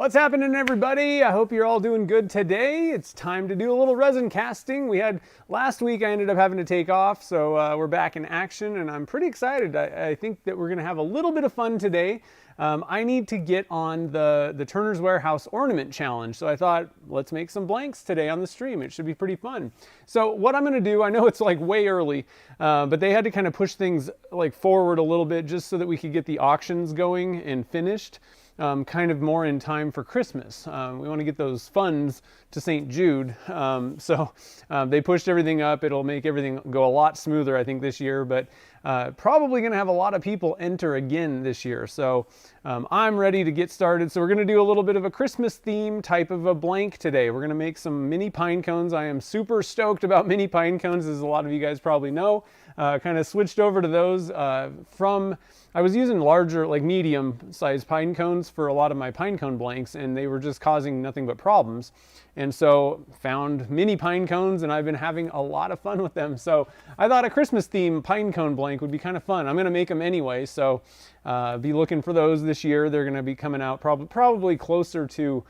What's happening, everybody? I hope you're all doing good today. It's time to do a little resin casting. Last week I ended up having to take off, so we're back in action and I'm pretty excited. I think that we're gonna have a little bit of fun today. I need to get on the Turner's Warehouse Ornament Challenge, so I thought, let's make some blanks today on the stream. It should be pretty fun. So what I'm gonna do, I know it's like way early, but they had to kind of push things like forward a little bit just so that we could get the auctions going and finished. Kind of more in time for Christmas. We want to get those funds to St. Jude. So they pushed everything up. It'll make everything go a lot smoother, I think, this year, but probably going to have a lot of people enter again this year. So I'm ready to get started. So we're going to do a little bit of a Christmas theme type of a blank today. We're going to make some mini pine cones. I am super stoked about mini pine cones, as a lot of you guys probably know. Kind of switched over to those I was using larger, like medium sized pine cones for a lot of my pine cone blanks, and they were just causing nothing but problems. And so found mini pine cones, and I've been having a lot of fun with them. So I thought a Christmas theme pine cone blank would be kind of fun. I'm gonna make them anyway, so be looking for those this year. They're gonna be coming out probably closer to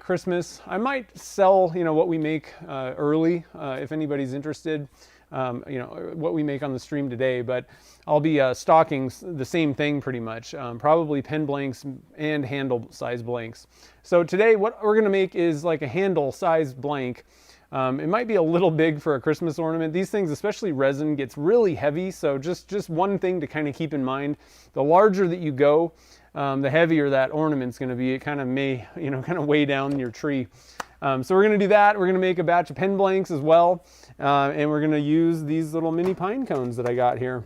Christmas. I might sell, what we make early if anybody's interested. What we make on the stream today, but I'll be stocking the same thing pretty much, probably pen blanks and handle size blanks. So today what we're going to make is like a handle size blank. It might be a little big for a Christmas ornament. These things, especially resin, gets really heavy, so just one thing to kind of keep in mind: the larger that you go, the heavier that ornament's going to be. It kind of may kind of weigh down your tree. So we're going to do that. We're going to make a batch of pen blanks as well. And we're going to use these little mini pine cones that I got here.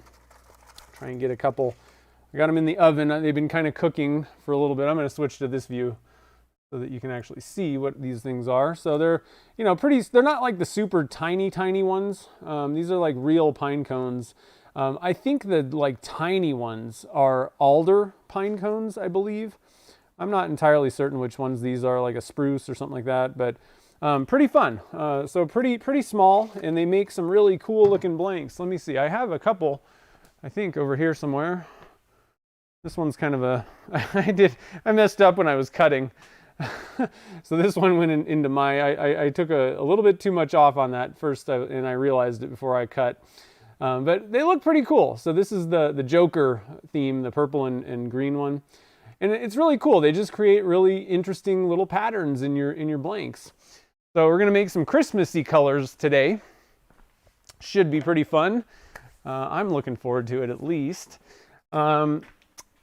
Try and get a couple. I got them in the oven. They've been kind of cooking for a little bit. I'm going to switch to this view so that you can actually see what these things are. So they're, they're not like the super tiny ones. These are like real pine cones. I think the like tiny ones are alder pine cones, I believe. I'm not entirely certain which ones these are, like a spruce or something like that, but pretty fun. So pretty small, and they make some really cool looking blanks. Let me see. I have a couple, I think, over here somewhere. This one's kind of a, I messed up when I was cutting. So this one went into I took a little bit too much off on that first, and I realized it before I cut. But they look pretty cool. So this is the Joker theme, the purple and green one. And it's really cool. They just create really interesting little patterns in your blanks. So we're gonna make some Christmassy colors today. Should be pretty fun. I'm looking forward to it, at least. I'm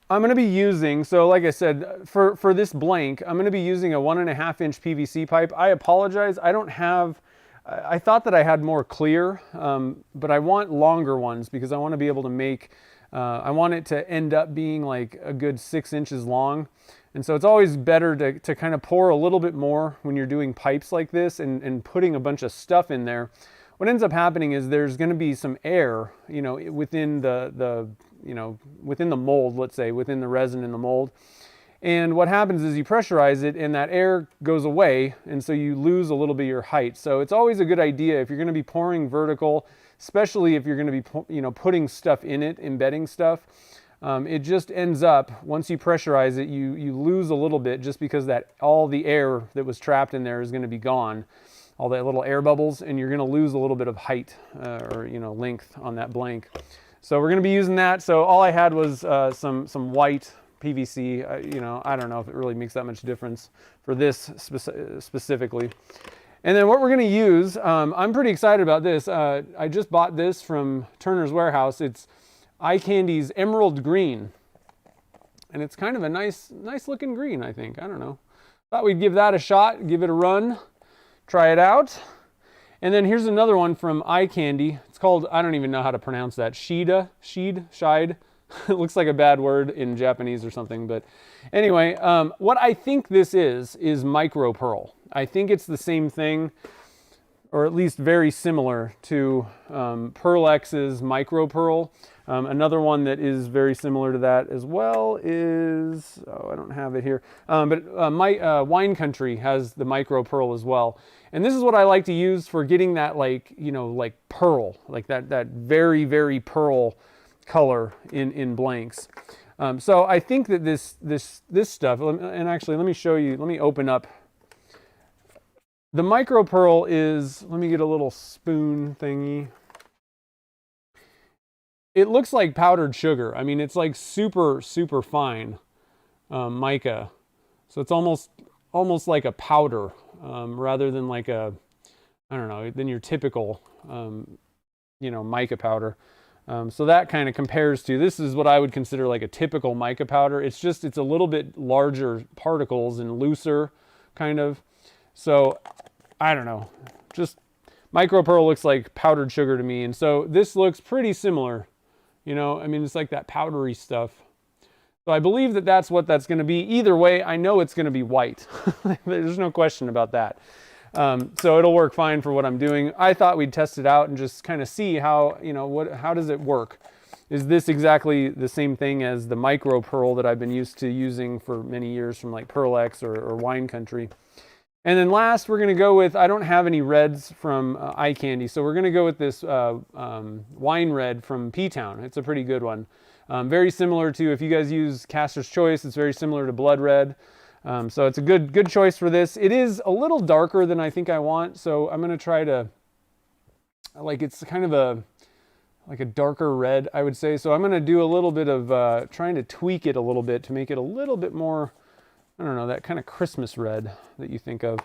gonna be using, so like I said, for this blank, I'm gonna be using a 1.5 inch PVC pipe. I apologize, I don't have, I thought that I had more clear, but I want longer ones because I wanna be able to make, I want it to end up being like a good 6 inches long. And so it's always better to kind of pour a little bit more when you're doing pipes like this and putting a bunch of stuff in there. What ends up happening is there's going to be some air, within within the mold, let's say, within the resin in the mold. And what happens is you pressurize it and that air goes away, and so you lose a little bit of your height. So it's always a good idea if you're going to be pouring vertical, especially if you're going to be putting stuff in it, embedding stuff. It just ends up, once you pressurize it, you lose a little bit just because all the air that was trapped in there is going to be gone, all that little air bubbles, and you're going to lose a little bit of height or length on that blank. So we're going to be using that. So all I had was some white PVC. I don't know if it really makes that much difference for this specifically. And then what we're going to use, I'm pretty excited about this. I just bought this from Turner's Warehouse. It's Eye Candy's Emerald Green. And it's kind of a nice looking green, I think. I don't know. Thought we'd give that a shot, give it a run, try it out. And then here's another one from Eye Candy. It's called, I don't even know how to pronounce that. Shide. It looks like a bad word in Japanese or something. But anyway, what I think this is micro pearl. I think it's the same thing, or at least very similar to Pearl X's micro pearl. Another one that is very similar to that as well is, I don't have it here, but Wine Country has the micro pearl as well. And this is what I like to use for getting that like pearl, like that very, very pearl color in blanks. So I think that this stuff, and actually let me show you, let me open up. The micro pearl is, let me get a little spoon thingy. It looks like powdered sugar. I mean, it's like super, super fine mica. So it's almost like a powder rather than like a, I don't know, than your typical, mica powder. So that kind of compares to, this is what I would consider like a typical mica powder. It's a little bit larger particles and looser kind of. So I don't know, just micro pearl looks like powdered sugar to me. And so this looks pretty similar, I mean, it's like that powdery stuff. So I believe that that's what that's going to be. Either way, I know it's going to be white. There's no question about that. So it'll work fine for what I'm doing. I thought we'd test it out and just kind of see how, how does it work? Is this exactly the same thing as the micro pearl that I've been used to using for many years from like Pearl X or Wine Country? And then last, we're going to go with, I don't have any reds from Eye Candy, so we're going to go with this wine red from P-Town. It's a pretty good one. Very similar to, if you guys use Caster's Choice, it's very similar to Blood Red. So it's a good choice for this. It is a little darker than I think I want, so I'm going to try to, it's kind of like a darker red, I would say. So I'm going to do a little bit of trying to tweak it a little bit to make it a little bit more, I don't know, that kind of Christmas red that you think of.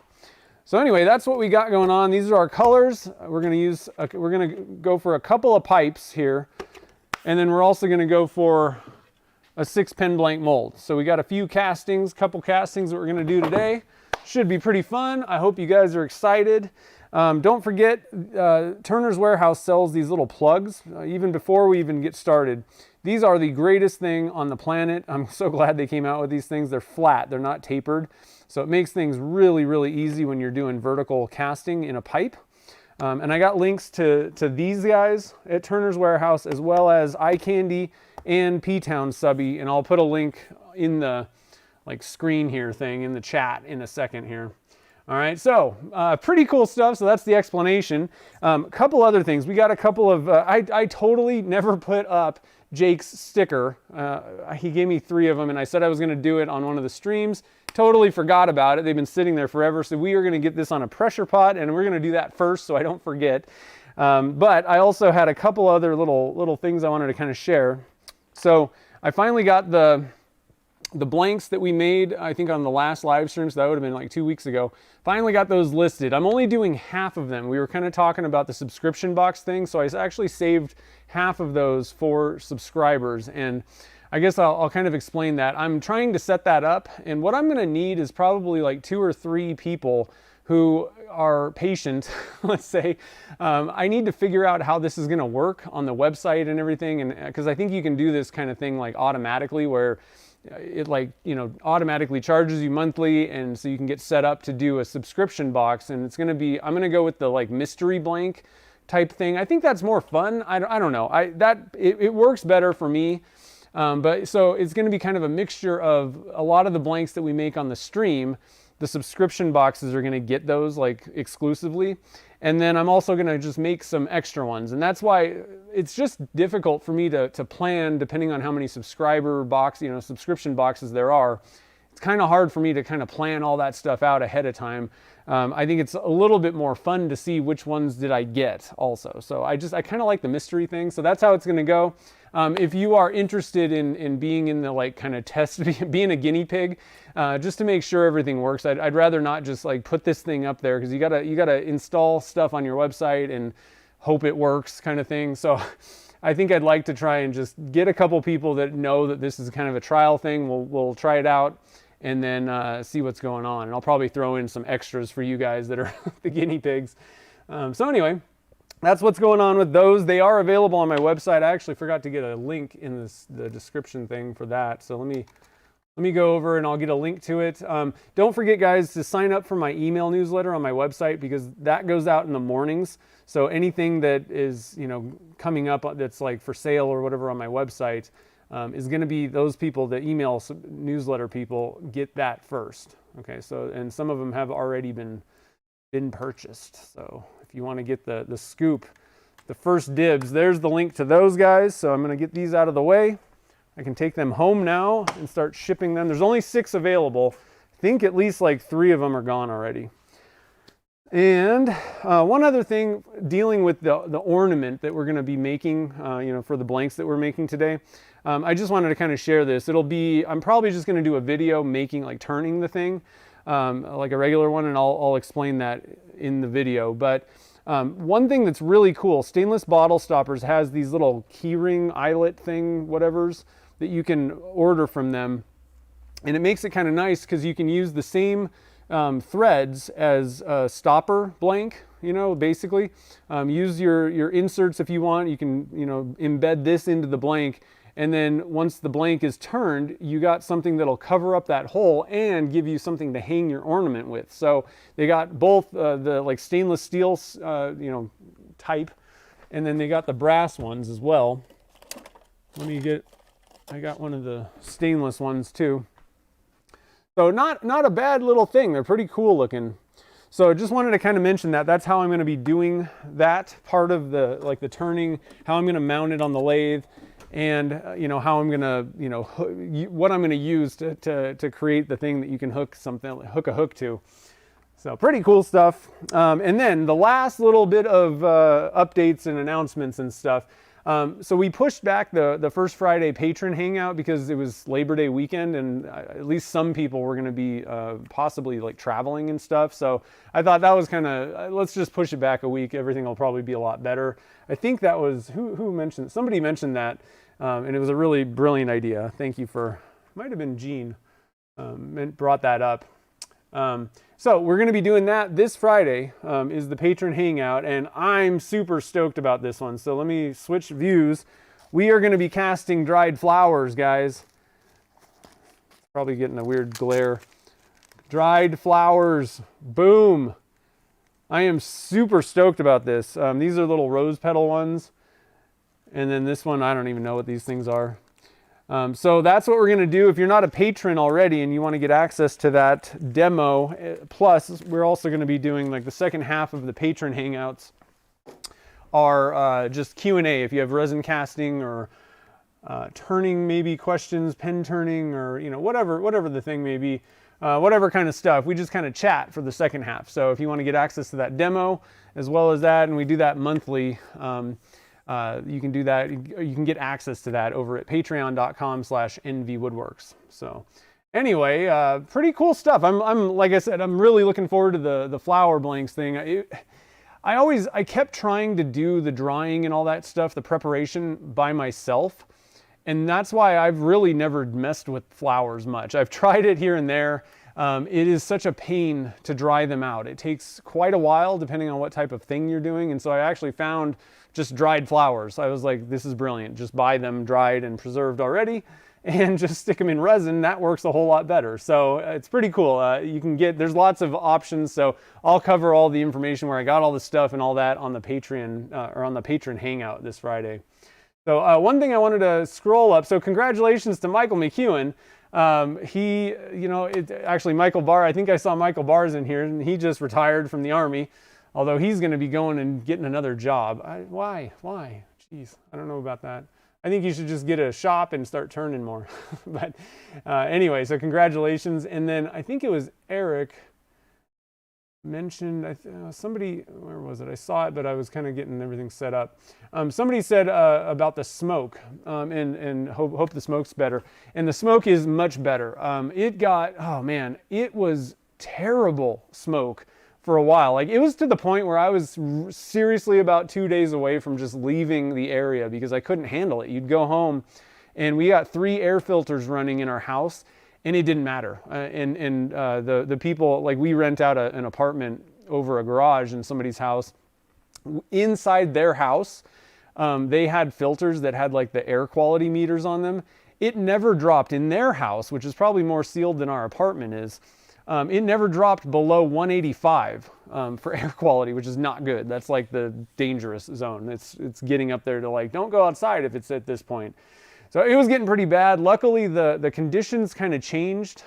So anyway, that's what we got going on. These are our colors. We're going to go for a couple of pipes here. And then we're also going to go for a 6 pen blank mold. So we got a few castings, couple castings that we're going to do today. Should be pretty fun. I hope you guys are excited. Don't forget, Turner's Warehouse sells these little plugs even before we even get started. These are the greatest thing on the planet. I'm so glad they came out with these things. They're flat, they're not tapered. So it makes things really, really easy when you're doing vertical casting in a pipe. And I got links to these guys at Turner's Warehouse, as well as Eye Candy and P-Town Subby. And I'll put a link in the screen here thing in the chat in a second here. All right, so pretty cool stuff. So that's the explanation. Couple other things. We got a couple of, I totally never put up Jake's sticker. He gave me 3 of them, and I said I was going to do it on one of the streams. Totally forgot about it. They've been sitting there forever. So we are going to get this on a pressure pot, and we're going to do that first so I don't forget. But I also had a couple other little things I wanted to kind of share. So I finally got the blanks that we made, I think on the last live stream, so that would have been like 2 weeks ago. Finally got those listed. I'm only doing half of them. We were kind of talking about the subscription box thing, so I actually saved half of those for subscribers, and I guess I'll kind of explain that. I'm trying to set that up, and what I'm going to need is probably like 2 or 3 people who are patient, let's say. I need to figure out how this is going to work on the website and everything, and because I think you can do this kind of thing like automatically, where it automatically charges you monthly, and so you can get set up to do a subscription box. And it's going to be, I'm going to go with the mystery blank type thing. I think that's more fun. I don't know. It works better for me. But so it's going to be kind of a mixture of a lot of the blanks that we make on the stream. The subscription boxes are going to get those exclusively. And then I'm also going to just make some extra ones. And that's why it's just difficult for me to plan, depending on how many subscription boxes there are. It's kind of hard for me to kind of plan all that stuff out ahead of time. I think it's a little bit more fun to see which ones did I get also. So I kind of like the mystery thing. So that's how it's going to go. If you are interested in being in the kind of test, being a guinea pig, just to make sure everything works, I'd rather not just put this thing up there, because you gotta install stuff on your website and hope it works kind of thing. So I think I'd like to try and just get a couple people that know that this is kind of a trial thing. We'll try it out and then see what's going on. And I'll probably throw in some extras for you guys that are the guinea pigs. So anyway, that's what's going on with those. They are available on my website. I actually forgot to get a link in the description thing for that. So let me go over and I'll get a link to it. Don't forget, guys, to sign up for my email newsletter on my website, because that goes out in the mornings. So anything that is coming up that's for sale or whatever on my website is going to be, those people, the email newsletter people, get that first. Okay, so, and some of them have already been purchased. So if you want to get the scoop, the first dibs, there's the link to those guys. So I'm going to get these out of the way. I can take them home now and start shipping them. There's only 6 available. I think at least like 3 of them are gone already. And one other thing, dealing with the ornament that we're going to be making, for the blanks that we're making today. I just wanted to kind of share this. I'm probably just going to do a video making, like turning the thing, like a regular one, and I'll explain that in the video. But one thing that's really cool, Stainless Bottle Stoppers has these little keyring eyelet thing, whatevers, that you can order from them. And it makes it kind of nice because you can use the same threads as a stopper blank, basically. Use your inserts if you want. You can, embed this into the blank. And then once the blank is turned, you got something that'll cover up that hole and give you something to hang your ornament with. So they got both the like stainless steel, type, and then they got the brass ones as well. I got one of the stainless ones too. So not a bad little thing. They're pretty cool looking. So just wanted to kind of mention that. That's how I'm going to be doing that part of the turning, how I'm going to mount it on the lathe, and how I'm going to, what I'm going to use to create the thing that you can hook a hook to. So pretty cool stuff. And then the last little bit of updates and announcements and stuff. So we pushed back the first Friday Patron Hangout because it was Labor Day weekend, and at least some people were going to be possibly like traveling and stuff. So I thought that was kind of, let's just push it back a week. Everything will probably be a lot better. I think that was, who mentioned, somebody mentioned that, and it was a really brilliant idea. Thank you might have been Gene, brought that up. So we're going to be doing that this Friday, is the Patron Hangout, and I'm super stoked about this one. So let me switch views. We are going to be casting dried flowers, guys. Probably getting a weird glare. Dried flowers. Boom. I am super stoked about this. These are little rose petal ones. And then this one, I don't even know what these things are. So that's what we're going to do. If you're not a patron already and you want to get access to that demo, plus we're also going to be doing like the second half of the Patron Hangouts are just Q&A. If you have resin casting or turning, maybe questions, pen turning, or whatever the thing may be, whatever kind of stuff, we just kind of chat for the second half. So if you want to get access to that demo as well as that, and we do that monthly, you can do that. You can get access to that over at patreon.com/nvwoodworks. So anyway, pretty cool stuff. I'm like I said, I'm really looking forward to the flower blanks thing. I kept trying to do the drying and all that stuff, the preparation by myself. And that's why I've really never messed with flowers much. I've tried it here and there. It is such a pain to dry them out. It takes quite a while depending on what type of thing you're doing. And so I actually found just dried flowers. I was like, this is brilliant. Just buy them dried and preserved already and just stick them in resin. That works a whole lot better. So it's pretty cool. There's lots of options. So I'll cover all the information where I got all the stuff and all that on the Patreon or on the Patron Hangout this Friday. So one thing I wanted to scroll up. So congratulations to Michael McEwen. Actually Michael Barr, I think I saw Michael Barr's in here, and he just retired from the Army. Although he's going to be going and getting another job. Why? Jeez, I don't know about that. I think you should just get a shop and start turning more. But anyway, so congratulations. And then I think it was Eric mentioned, somebody, where was it? I saw it, but I was kind of getting everything set up. Somebody said about the smoke, and hope the smoke's better. And the smoke is much better. It was terrible smoke for a while. Like, it was to the point where I was seriously about 2 days away from just leaving the area because I couldn't handle it. You'd go home and we got 3 air filters running in our house, and it didn't matter. The people, like, we rent out an apartment over a garage in somebody's house. Inside their house, they had filters that had like the air quality meters on them. It never dropped in their house, which is probably more sealed than our apartment is. It never dropped below 185 for air quality, which is not good. That's like the dangerous zone. It's getting up there to like, don't go outside if it's at this point. So it was getting pretty bad. Luckily, the conditions kind of changed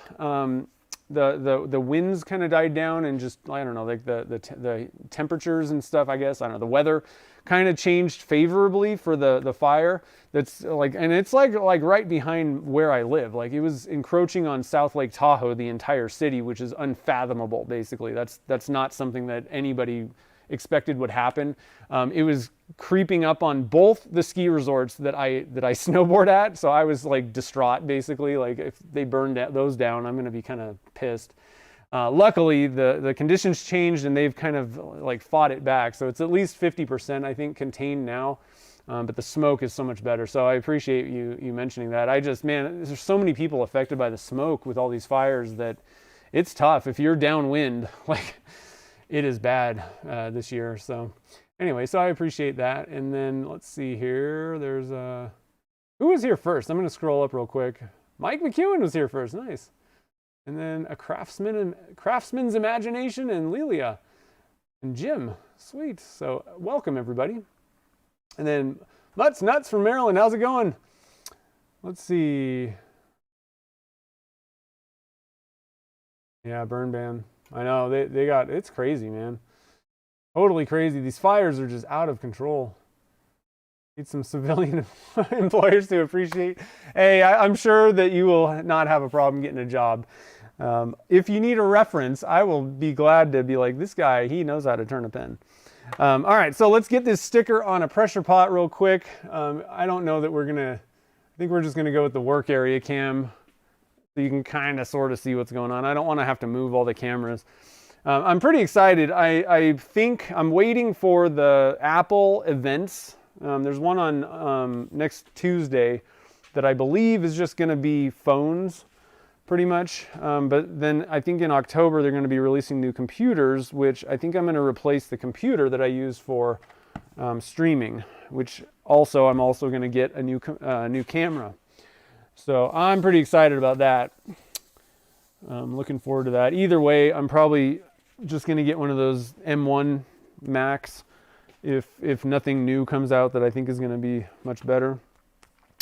the winds kind of died down, and just, I don't know, like the temperatures and stuff, I guess, I don't know, the weather kind of changed favorably for the fire. That's like, and it's like right behind where I live. Like, it was encroaching on South Lake Tahoe, the entire city, which is unfathomable. Basically, that's not something that anybody expected would happen. It was creeping up on both the ski resorts that I snowboard at, so I was like distraught, basically. Like, if they burned those down, I'm gonna be kind of pissed. Luckily, the conditions changed, and they've kind of like fought it back, so it's at least 50%, I think, contained now. But the smoke is so much better, so I appreciate you mentioning that. Man, there's so many people affected by the smoke with all these fires that it's tough. If you're downwind, like, it is bad this year. So anyway, so I appreciate that. And then let's see here. There's who was here first? I'm going to scroll up real quick. Mike McEwen was here first. Nice. And then a craftsman's imagination, and Lelia and Jim. Sweet. So welcome, everybody. And then Mutts Nuts from Maryland. How's it going? Let's see. Yeah, burn ban. I know, they got, it's crazy, man. Totally crazy. These fires are just out of control. Need some civilian employers to appreciate. Hey, I'm sure that you will not have a problem getting a job. If you need a reference, I will be glad to be like, this guy, he knows how to turn a pen. All right, so let's get this sticker on a pressure pot real quick. I don't know that I think we're just gonna go with the work area cam, so you can kind of sort of see what's going on. I don't want to have to move all the cameras. I'm pretty excited. I think I'm waiting for the Apple events. There's one on next Tuesday that I believe is just going to be phones, pretty much. But then I think in October they're going to be releasing new computers, which I think I'm going to replace the computer that I use for streaming, which also I'm also going to get a new camera. So I'm pretty excited about that. I'm looking forward to that. Either way, I'm probably just going to get one of those M1 Max if nothing new comes out that I think is going to be much better.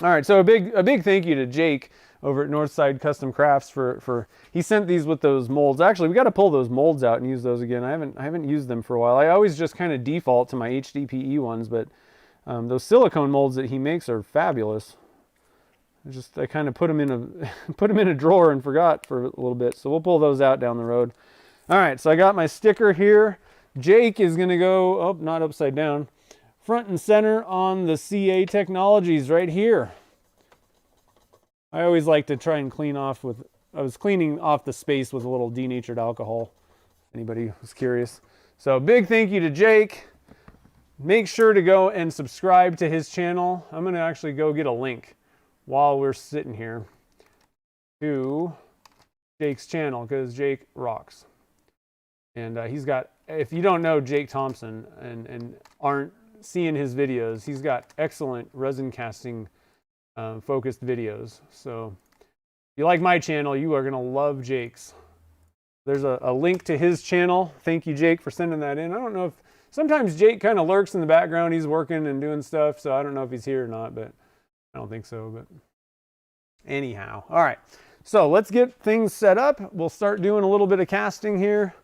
All right, so a big thank you to Jake over at Northside Custom Crafts for he sent these with those molds. Actually, we got to pull those molds out and use those again. I haven't used them for a while. I always just kind of default to my HDPE ones, but those silicone molds that he makes are fabulous. I kind of put them in a drawer and forgot for a little bit. So we'll pull those out down the road. All right, so I got my sticker here. Jake is going to go, oh, not upside down, front and center on the CA Technologies right here. I always like to try and I was cleaning off the space with a little denatured alcohol. Anybody was curious. So big thank you to Jake. Make sure to go and subscribe to his channel. I'm going to actually go get a link while we're sitting here to Jake's channel, because Jake rocks. And he's got, if you don't know Jake Thompson and aren't seeing his videos, he's got excellent resin casting focused videos. So if you like my channel, you are going to love Jake's. There's a link to his channel. Thank you, Jake, for sending that in. I don't know if, sometimes Jake kind of lurks in the background. He's working and doing stuff, so I don't know if he's here or not, but I don't think so, but anyhow. All right, so let's get things set up. We'll start doing a little bit of casting here.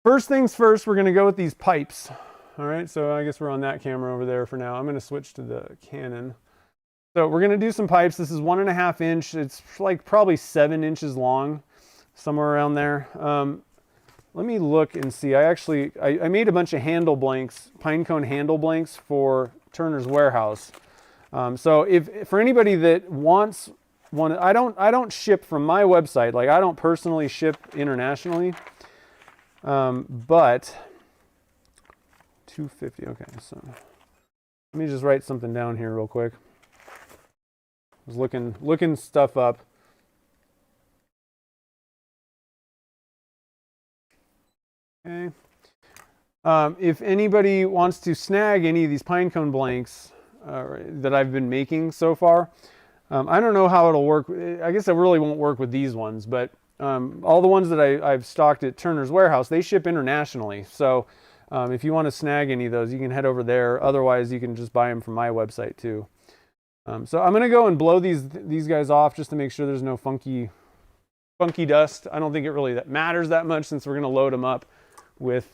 First things first, we're gonna go with these pipes. All right, so I guess we're on that camera over there for now. I'm gonna switch to the Canon. So we're gonna do some pipes. This is 1.5 inch. It's like probably 7 inches long, somewhere around there. Let me look and see. I made a bunch of handle blanks, Pinecone handle blanks for Turner's Warehouse. So if for anybody that wants one, I don't ship from my website. Like, I don't personally ship internationally. But $250. Okay, so let me just write something down here real quick. I was looking stuff up. Okay. If anybody wants to snag any of these Pinecone blanks that I've been making so far, I don't know how it'll work. I guess it really won't work with these ones, but all the ones that I've stocked at Turner's Warehouse, they ship internationally. So if you want to snag any of those, you can head over there. Otherwise, you can just buy them from my website too. So I'm going to go and blow these guys off just to make sure there's no funky funky dust. I don't think it really matters that much since we're going to load them up with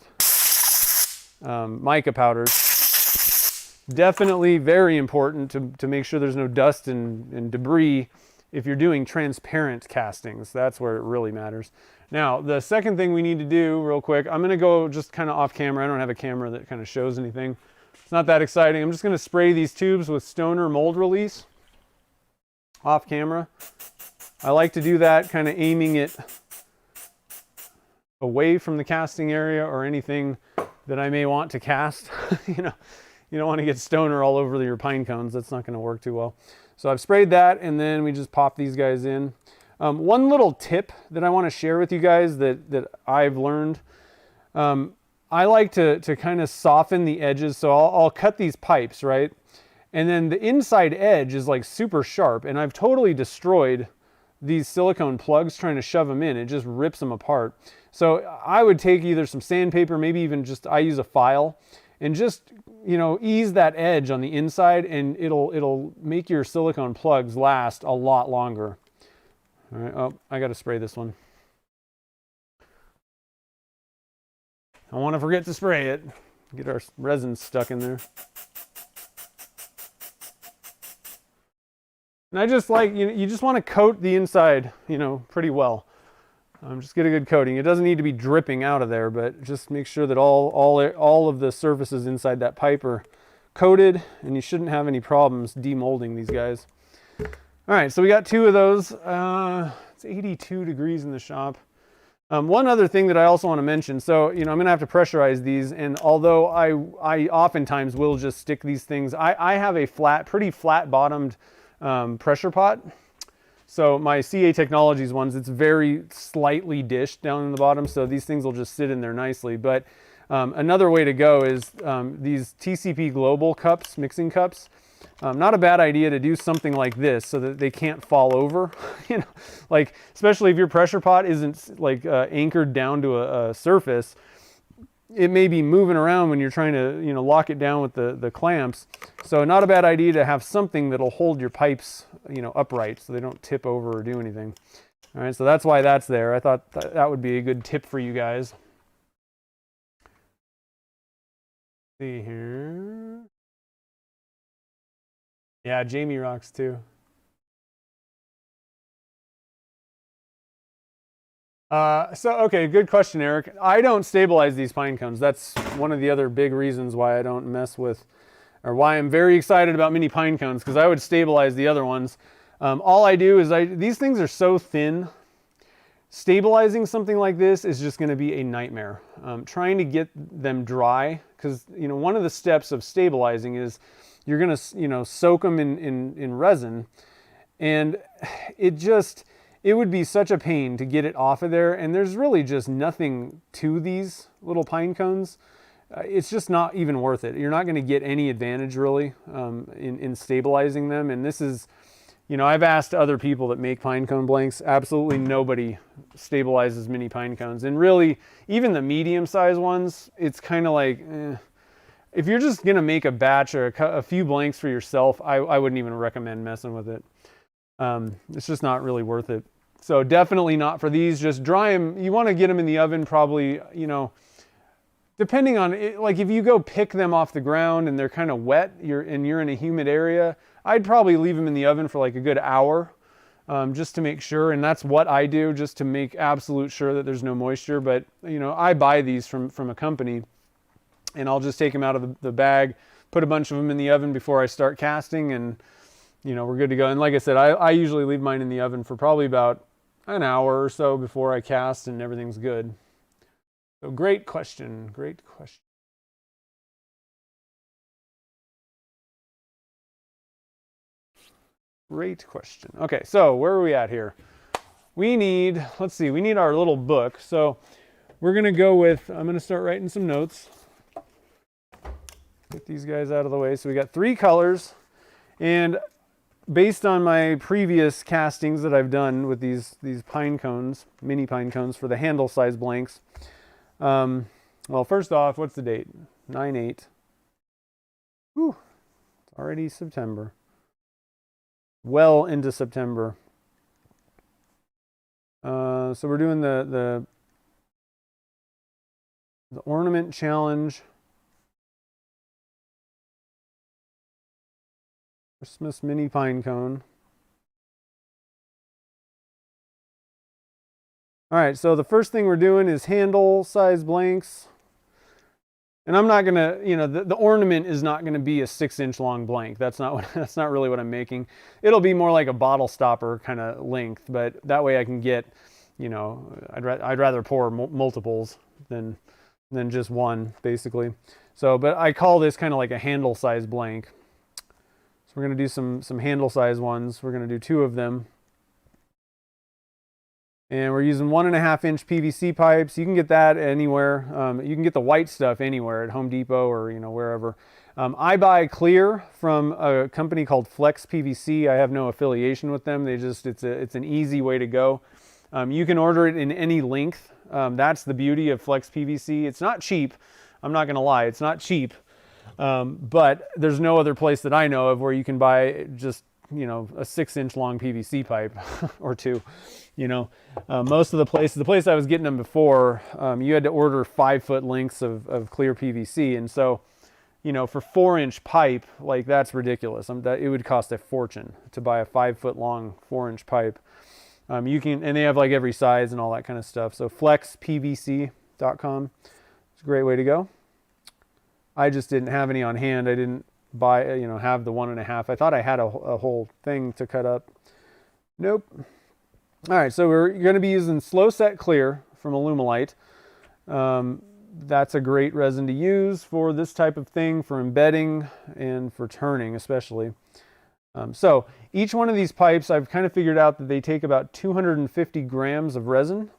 mica powders. Definitely very important to make sure there's no dust and debris if you're doing transparent castings. That's where it really matters. Now, the second thing we need to do real quick, I'm going to go just kind of off camera. I don't have a camera that kind of shows anything. It's not that exciting. I'm just going to spray these tubes with Stoner mold release off camera. I like to do that kind of aiming it away from the casting area or anything that I may want to cast. You know, you don't want to get Stoner all over your pine cones. That's not going to work too well. So I've sprayed that, and then we just pop these guys in. One little tip that I want to share with you guys that I've learned. I like to kind of soften the edges. So I'll cut these pipes, right? And then the inside edge is like super sharp, and I've totally destroyed these silicone plugs trying to shove them in. It just rips them apart. So I would take either some sandpaper, maybe even just, I use a file, and just, you know, ease that edge on the inside, and it'll make your silicone plugs last a lot longer. All right, oh, I got to spray this one. I don't want to forget to spray it. Get our resin stuck in there. And I just like, you just want to coat the inside, you know, pretty well. Just get a good coating. It doesn't need to be dripping out of there, but just make sure that all of the surfaces inside that pipe are coated, and you shouldn't have any problems demolding these guys. All right, so we got two of those. It's 82 degrees in the shop. One other thing that I also want to mention, so, you know, I'm going to have to pressurize these, and although I oftentimes will just stick these things, I have a pretty flat-bottomed pressure pot. So my CA Technologies ones, it's very slightly dished down in the bottom, so these things will just sit in there nicely. But another way to go is these TCP Global cups, mixing cups. Not a bad idea to do something like this so that they can't fall over. You know, like, especially if your pressure pot isn't like anchored down to a surface, it may be moving around when you're trying to, you know, lock it down with the clamps. So not a bad idea to have something that'll hold your pipes, you know, upright so they don't tip over or do anything. All right, so that's why that's there. I thought that would be a good tip for you guys. See here. Yeah, Jamie rocks too. Okay, good question, Eric. I don't stabilize these pine cones. That's one of the other big reasons why I don't mess with, or why I'm very excited about mini pine cones, because I would stabilize the other ones. All I do is these things are so thin. Stabilizing something like this is just going to be a nightmare. Trying to get them dry, because, you know, one of the steps of stabilizing is you're going to, you know, soak them in resin, and it would be such a pain to get it off of there, and there's really just nothing to these little pine cones. It's just not even worth it. You're not going to get any advantage really in stabilizing them, and this is, you know, I've asked other people that make pine cone blanks, absolutely nobody stabilizes mini pine cones, and really even the medium-sized ones, it's kind of like, if you're just going to make a batch or a few blanks for yourself, I wouldn't even recommend messing with it. It's just not really worth it. So definitely not for these. Just dry them. You want to get them in the oven probably, you know, depending on it, like if you go pick them off the ground and they're kind of wet, you're in a humid area, I'd probably leave them in the oven for like a good hour, just to make sure. And that's what I do, just to make absolute sure that there's no moisture. But, you know, I buy these from a company, and I'll just take them out of the bag, put a bunch of them in the oven before I start casting, and, you know, we're good to go. And like I said, I usually leave mine in the oven for probably about an hour or so before I cast, and everything's good. So great question. Great question. Great question. Okay, so where are we at here? We need, let's see, we need our little book. So we're going to go with, I'm going to start writing some notes. Get these guys out of the way. So we got 3 colors, and based on my previous castings that I've done with these pine cones, mini pine cones for the handle size blanks. Well, first off, what's the date? 9/8. Whew, it's already September. Well into September. So we're doing the Ornament Challenge. Christmas mini pine cone. All right, so the first thing we're doing is handle size blanks. And I'm not gonna, you know, the ornament is not gonna be a 6-inch long blank. That's not really what I'm making. It'll be more like a bottle stopper kind of length, but that way I can get, you know, I'd rather pour multiples than just one, basically. So, but I call this kind of like a handle size blank. So we're going to do some handle size ones. We're going to do 2 of them. And we're using 1.5-inch PVC pipes. You can get that anywhere. You can get the white stuff anywhere at Home Depot or, you know, wherever. I buy clear from a company called Flex PVC. I have no affiliation with them. It's an easy way to go. You can order it in any length. That's the beauty of Flex PVC. It's not cheap. I'm not going to lie. It's not cheap. But there's no other place that I know of where you can buy just, you know, a 6-inch long PVC pipe or 2, you know. Most of the place I was getting them before, you had to order 5-foot lengths of clear PVC. And so, you know, for 4-inch pipe, like, that's ridiculous. It would cost a fortune to buy a 5-foot long 4-inch pipe. You can, and they have like every size and all that kind of stuff. So flexpvc.com is a great way to go. I just didn't have any on hand. I didn't buy, you know, have the 1.5. I thought I had a whole thing to cut up. Nope. All right, so we're going to be using Slow Set Clear from Alumilite. That's a great resin to use for this type of thing, for embedding and for turning especially. So each one of these pipes, I've kind of figured out that they take about 250 grams of resin.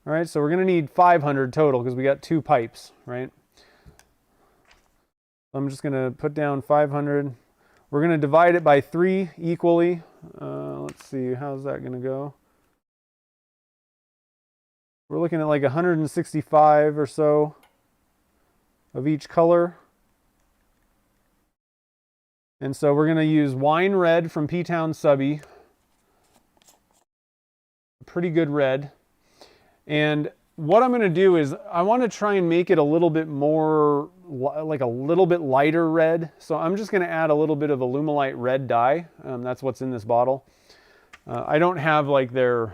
All right, so we're going to need 500 total because we got 2 pipes, right? I'm just going to put down 500. We're going to divide it by 3 equally. Let's see, how's that going to go? We're looking at like 165 or so of each color. And so we're going to use wine red from P-Town Subby. Pretty good red. And what I'm going to do is I want to try and make it a little bit more, like a little bit lighter red. So I'm just going to add a little bit of Alumilite red dye. That's what's in this bottle. I don't have like I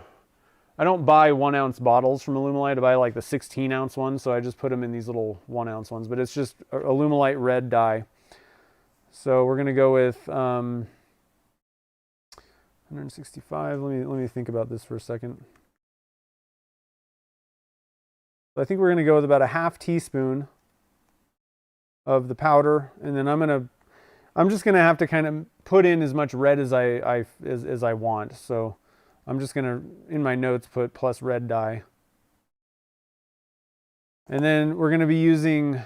don't buy 1-ounce bottles from Alumilite. I buy like the 16-ounce ones. So I just put them in these little 1-ounce ones. But it's just Alumilite red dye. So we're going to go with 165. Let me think about this for a second. I think we're going to go with about a 1/2 teaspoon of the powder, and then I'm just going to have to kind of put in as much red as I want. So I'm just going to, in my notes, put plus red dye. And then we're going to be using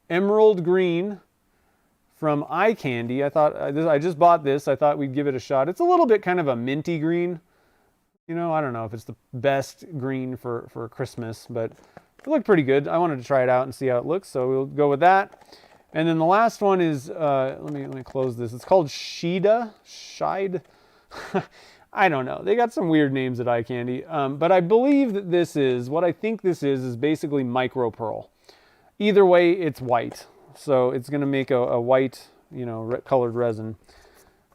emerald green from Eye Candy. I just bought this. I thought we'd give it a shot. It's a little bit kind of a minty green. You know, I don't know if it's the best green for Christmas, but it looked pretty good. I wanted to try it out and see how it looks, so we'll go with that. And then the last one is, let me close this. It's called Shide. I don't know. They got some weird names at Eye Candy, but I believe that what I think this is basically micro pearl. Either way, it's white. So it's going to make a white, you know, colored resin.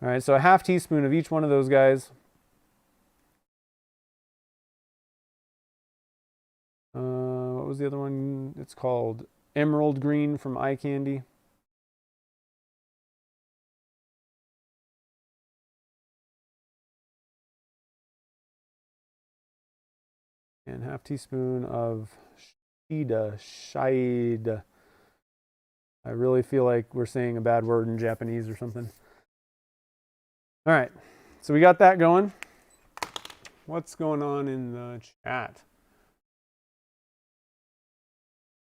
All right, so a 1/2 teaspoon of each one of those guys. What was the other one? It's called Emerald Green from Eye Candy. And 1/2 teaspoon of Shide. I really feel like we're saying a bad word in Japanese or something. All right, so we got that going. What's going on in the chat?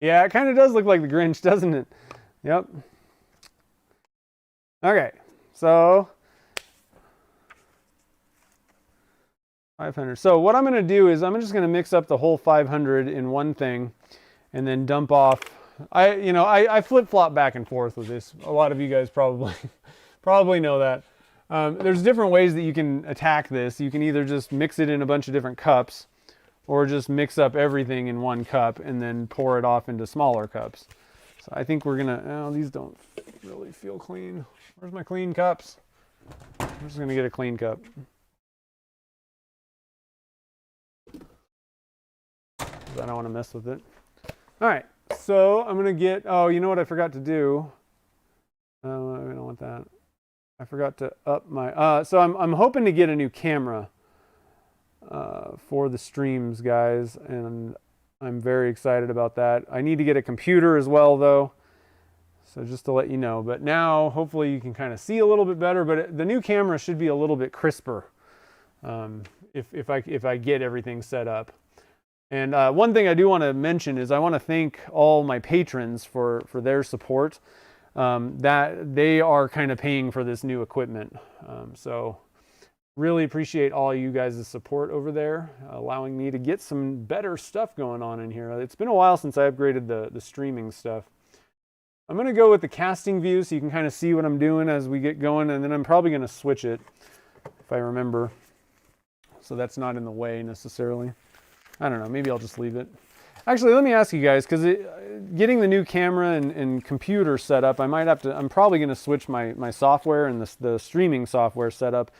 Yeah, it kind of does look like the Grinch, doesn't it? Yep. Okay, so 500. So what I'm going to do is I'm just going to mix up the whole 500 in one thing and then dump off. I flip-flop back and forth with this. A lot of you guys probably know that. There's different ways that you can attack this. You can either just mix it in a bunch of different cups, or just mix up everything in one cup and then pour it off into smaller cups. So I think we're gonna, oh, these don't really feel clean. Where's my clean cups? I'm just gonna get a clean cup. I don't want to mess with it. All right, so I'm gonna get, oh, you know what I forgot to do? Oh, I don't want that. I forgot to up my, so I'm hoping to get a new camera for the streams, guys, and I'm very excited about that. I need to get a computer as well, though, so just to let you know. But now, hopefully, you can kind of see a little bit better, but the new camera should be a little bit crisper if I get everything set up. And one thing I do want to mention is I want to thank all my patrons for their support. That they are kind of paying for this new equipment. So really appreciate all you guys' support over there, allowing me to get some better stuff going on in here. It's been a while since I upgraded the streaming stuff. I'm going to go with the casting view so you can kind of see what I'm doing as we get going, and then I'm probably going to switch it if I remember. So that's not in the way necessarily. I don't know, maybe I'll just leave it. Actually, let me ask you guys, because getting the new camera and computer set up, I'm probably going to switch my software and the streaming software setup.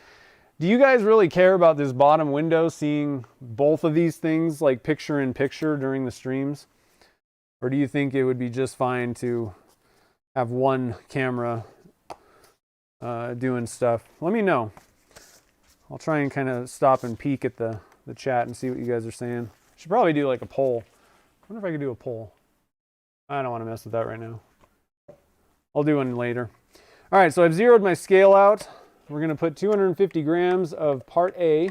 Do you guys really care about this bottom window, seeing both of these things like picture in picture during the streams? Or do you think it would be just fine to have one camera doing stuff? Let me know. I'll try and kind of stop and peek at the chat and see what you guys are saying. Should probably do like a poll. I wonder if I could do a poll. I don't want to mess with that right now. I'll do one later. All right, so I've zeroed my scale out. We're going to put 250 grams of part A.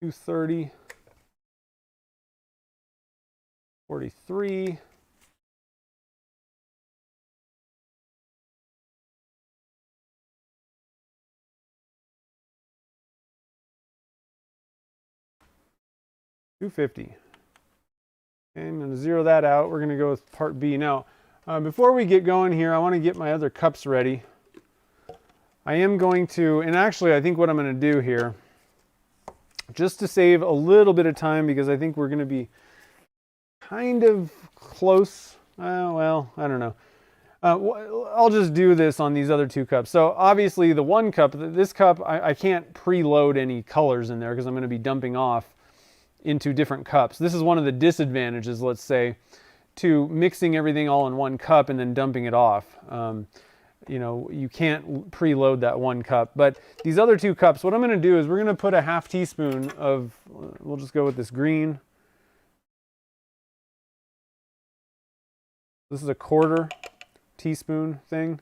$230, 43, $250. Okay, I'm going to zero that out. We're going to go with part B. Now, before we get going here, I want to get my other cups ready. I am going to, and actually I think what I'm going to do here, just to save a little bit of time, because I think we're going to be kind of close. Well, I don't know. I'll just do this on these other two cups. So obviously the one cup, this cup, I can't preload any colors in there because I'm going to be dumping off into different cups. This is one of the disadvantages, let's say, to mixing everything all in one cup and then dumping it off. You know, you can't preload that one cup. But these other two cups, what I'm going to do is we're going to put a half teaspoon of, we'll just go with this green. This is a quarter teaspoon thing.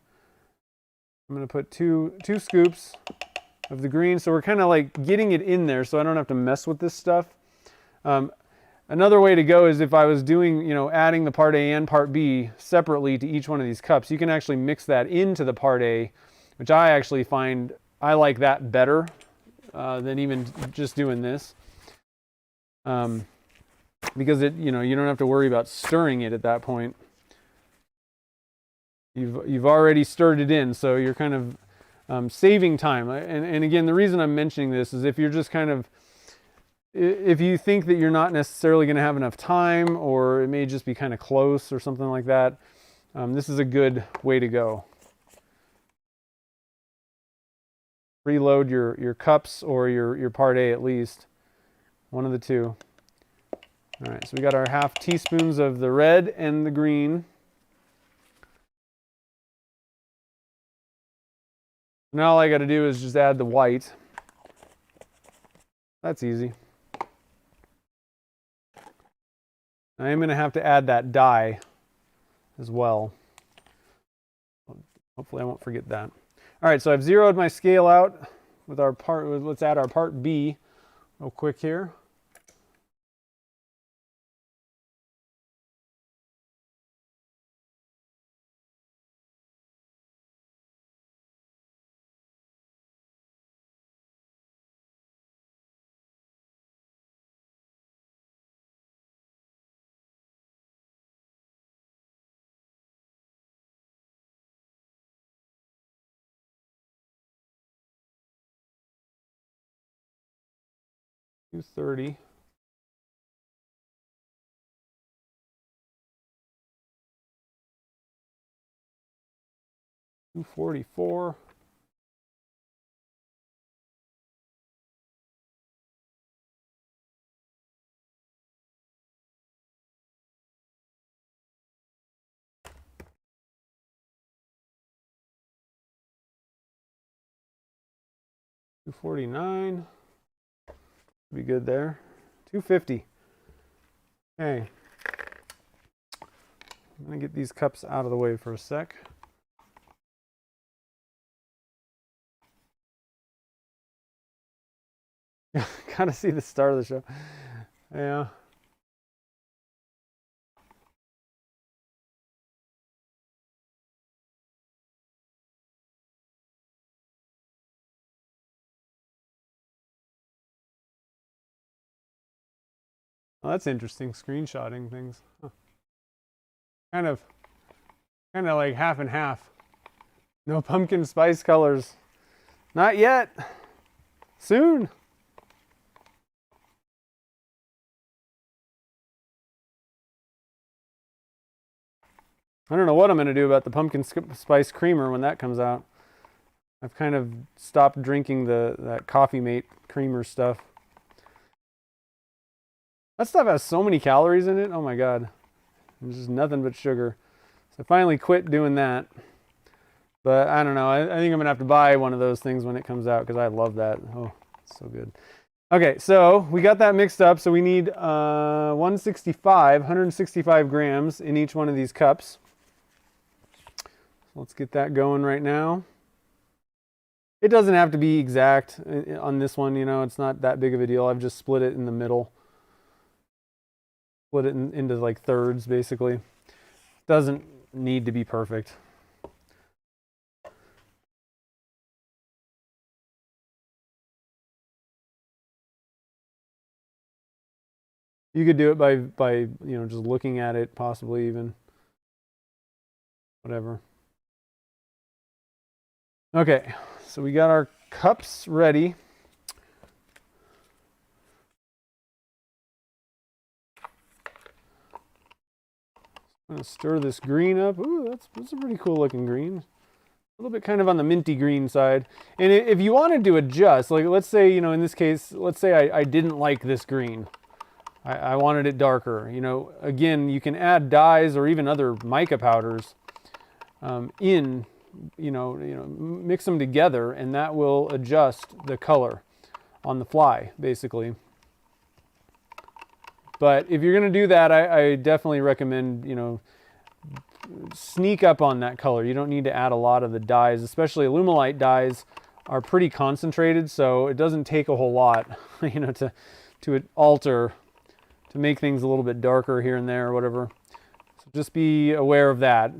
I'm going to put two scoops of the green. So we're kind of like getting it in there so I don't have to mess with this stuff. Another way to go is if I was doing, you know, adding the part A and part B separately to each one of these cups, you can actually mix that into the part A, which I actually find I like that better than even just doing this. Because it, you know, you don't have to worry about stirring it at that point. You've already stirred it in, so you're kind of saving time. And again, the reason I'm mentioning this is if you're just kind of, if you think that you're not necessarily going to have enough time, or it may just be kind of close or something like that, this is a good way to go. Preload your cups or your part A at least. One of the two. All right, so we got our half teaspoons of the red and the green. Now all I got to do is just add the white. That's easy. I am going to have to add that dye as well. Hopefully I won't forget that. All right, so I've zeroed my scale out with our part. Let's add our part B real quick here. 230. $244. $249. Be good there. $250. Okay. I'm gonna get these cups out of the way for a sec. Gotta see the start of the show. Yeah. Well, that's interesting, screenshotting things. Huh. Kind of like half and half. No pumpkin spice colors. Not yet. Soon. I don't know what I'm going to do about the pumpkin spice creamer when that comes out. I've kind of stopped drinking that Coffee Mate creamer stuff. That stuff has so many calories in it. Oh my God. It's just nothing but sugar. So I finally quit doing that. But I don't know. I think I'm going to have to buy one of those things when it comes out because I love that. Oh, it's so good. Okay, so we got that mixed up. So we need 165 grams in each one of these cups. So let's get that going right now. It doesn't have to be exact on this one, you know, it's not that big of a deal. I've just split it in the middle. Split it into like thirds, basically. Doesn't need to be perfect. You could do it by you know, just looking at it, possibly even. Whatever. Okay, so we got our cups ready. I'm going to stir this green up. Ooh, that's a pretty cool looking green. A little bit kind of on the minty green side. And if you wanted to adjust, like let's say, you know, in this case, let's say I didn't like this green. I wanted it darker. You know, again, you can add dyes or even other mica powders in, you know, mix them together, and that will adjust the color on the fly, basically. But if you're going to do that, I definitely recommend, you know, sneak up on that color. You don't need to add a lot of the dyes, especially Alumilite dyes are pretty concentrated, so it doesn't take a whole lot, you know, to alter, to make things a little bit darker here and there or whatever. So just be aware of that.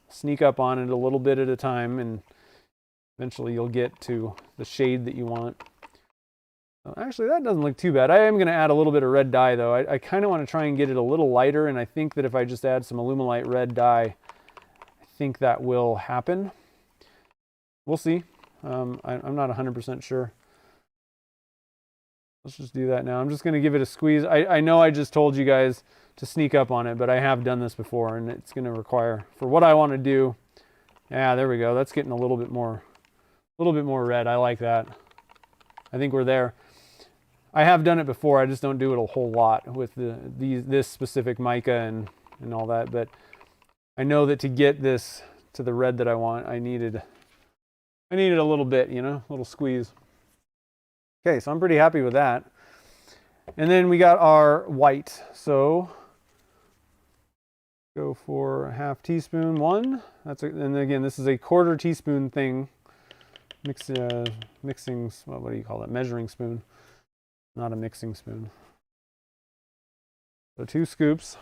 Sneak up on it a little bit at a time, and eventually you'll get to the shade that you want. Actually, that doesn't look too bad. I am going to add a little bit of red dye, though. I kind of want to try and get it a little lighter, and I think that if I just add some Alumilite red dye, I think that will happen. We'll see. I'm not 100% sure. Let's just do that now. I'm just going to give it a squeeze. I know I just told you guys to sneak up on it, but I have done this before, and it's going to require, for what I want to do, yeah, there we go. That's getting a little bit more red. I like that. I think we're there. I have done it before. I just don't do it a whole lot with this specific mica and all that. But I know that to get this to the red that I want, I needed a little bit, you know, a little squeeze. Okay, so I'm pretty happy with that. And then we got our white. So go for a half teaspoon. One. And again, this is a quarter teaspoon thing. Mixing. Well, what do you call it? Measuring spoon. Not a mixing spoon. So 2 scoops.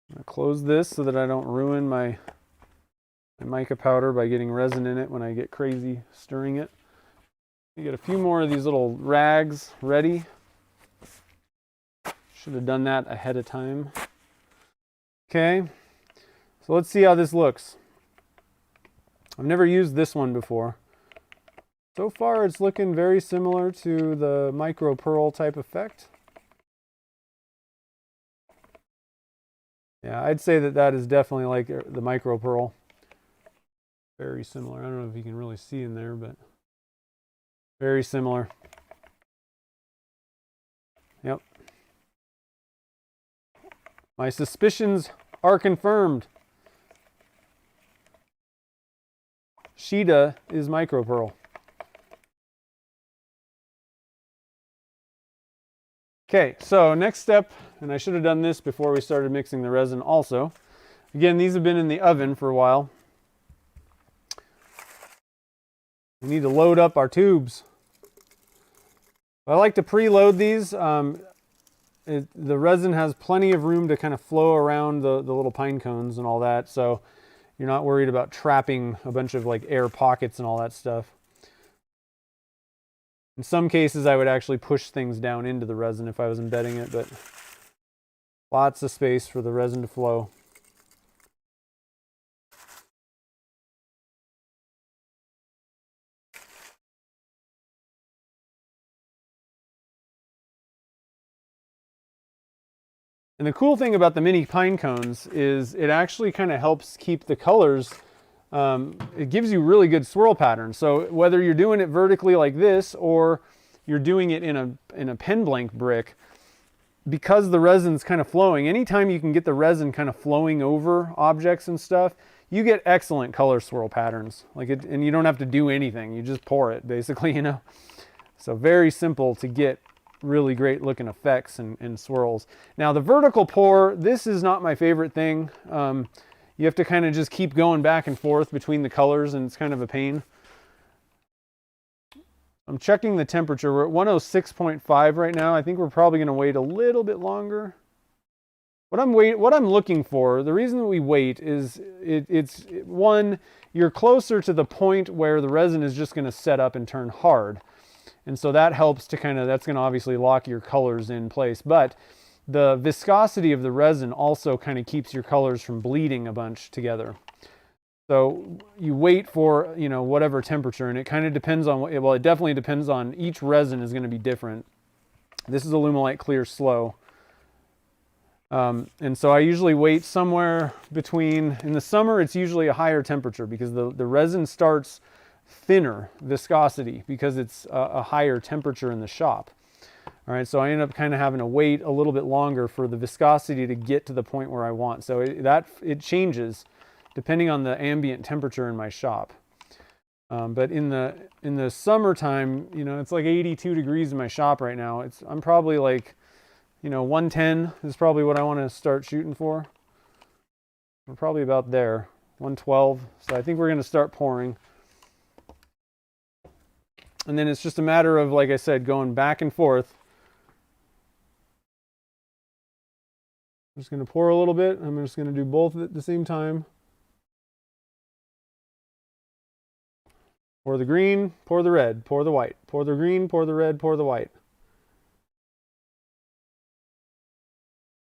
I'm going to close this so that I don't ruin my mica powder by getting resin in it when I get crazy stirring it. You get a few more of these little rags ready. Should have done that ahead of time. Okay, so let's see how this looks. I've never used this one before. So far it's looking very similar to the micro pearl type effect. Yeah, I'd say that that is definitely like the micro pearl. Very similar. I don't know if you can really see in there, but very similar. Yep. My suspicions are confirmed. Sheeta is micro pearl. Okay, so next step, and I should have done this before we started mixing the resin also. Again, these have been in the oven for a while. We need to load up our tubes. I like to preload these. The resin has plenty of room to kind of flow around the little pine cones and all that, so you're not worried about trapping a bunch of like air pockets and all that stuff. In some cases, I would actually push things down into the resin if I was embedding it, but lots of space for the resin to flow. And the cool thing about the mini pine cones is it actually kind of helps keep the colors. It gives you really good swirl patterns. So whether you're doing it vertically like this or you're doing it in a pen blank brick, because the resin's kind of flowing, anytime you can get the resin kind of flowing over objects and stuff, you get excellent color swirl patterns. And you don't have to do anything. You just pour it, basically, you know. So very simple to get really great looking effects and swirls. Now the vertical pour, this is not my favorite thing. You have to kind of just keep going back and forth between the colors, and it's kind of a pain. I'm checking the temperature. We're at 106.5 right now. I think we're probably going to wait a little bit longer. What I'm looking for, the reason that we wait is one, you're closer to the point where the resin is just going to set up and turn hard. And so that helps to that's going to obviously lock your colors in place. But the viscosity of the resin also kind of keeps your colors from bleeding a bunch together. So you wait for, you know, whatever temperature, and it kind of depends on, well, it definitely depends on, each resin is going to be different. This is Alumilite Clear Slow. And so I usually wait somewhere between, in the summer, it's usually a higher temperature because the resin starts thinner viscosity because it's a higher temperature in the shop. All right, so I end up kind of having to wait a little bit longer for the viscosity to get to the point where I want. So it changes depending on the ambient temperature in my shop. But in the summertime, you know, it's like 82 degrees in my shop right now. I'm probably like, you know, 110 is probably what I want to start shooting for. We're probably about there, 112. So I think we're going to start pouring. And then it's just a matter of, like I said, going back and forth. I'm just going to pour a little bit. I'm just going to do both at the same time. Pour the green, pour the red, pour the white. Pour the green, pour the red, pour the white.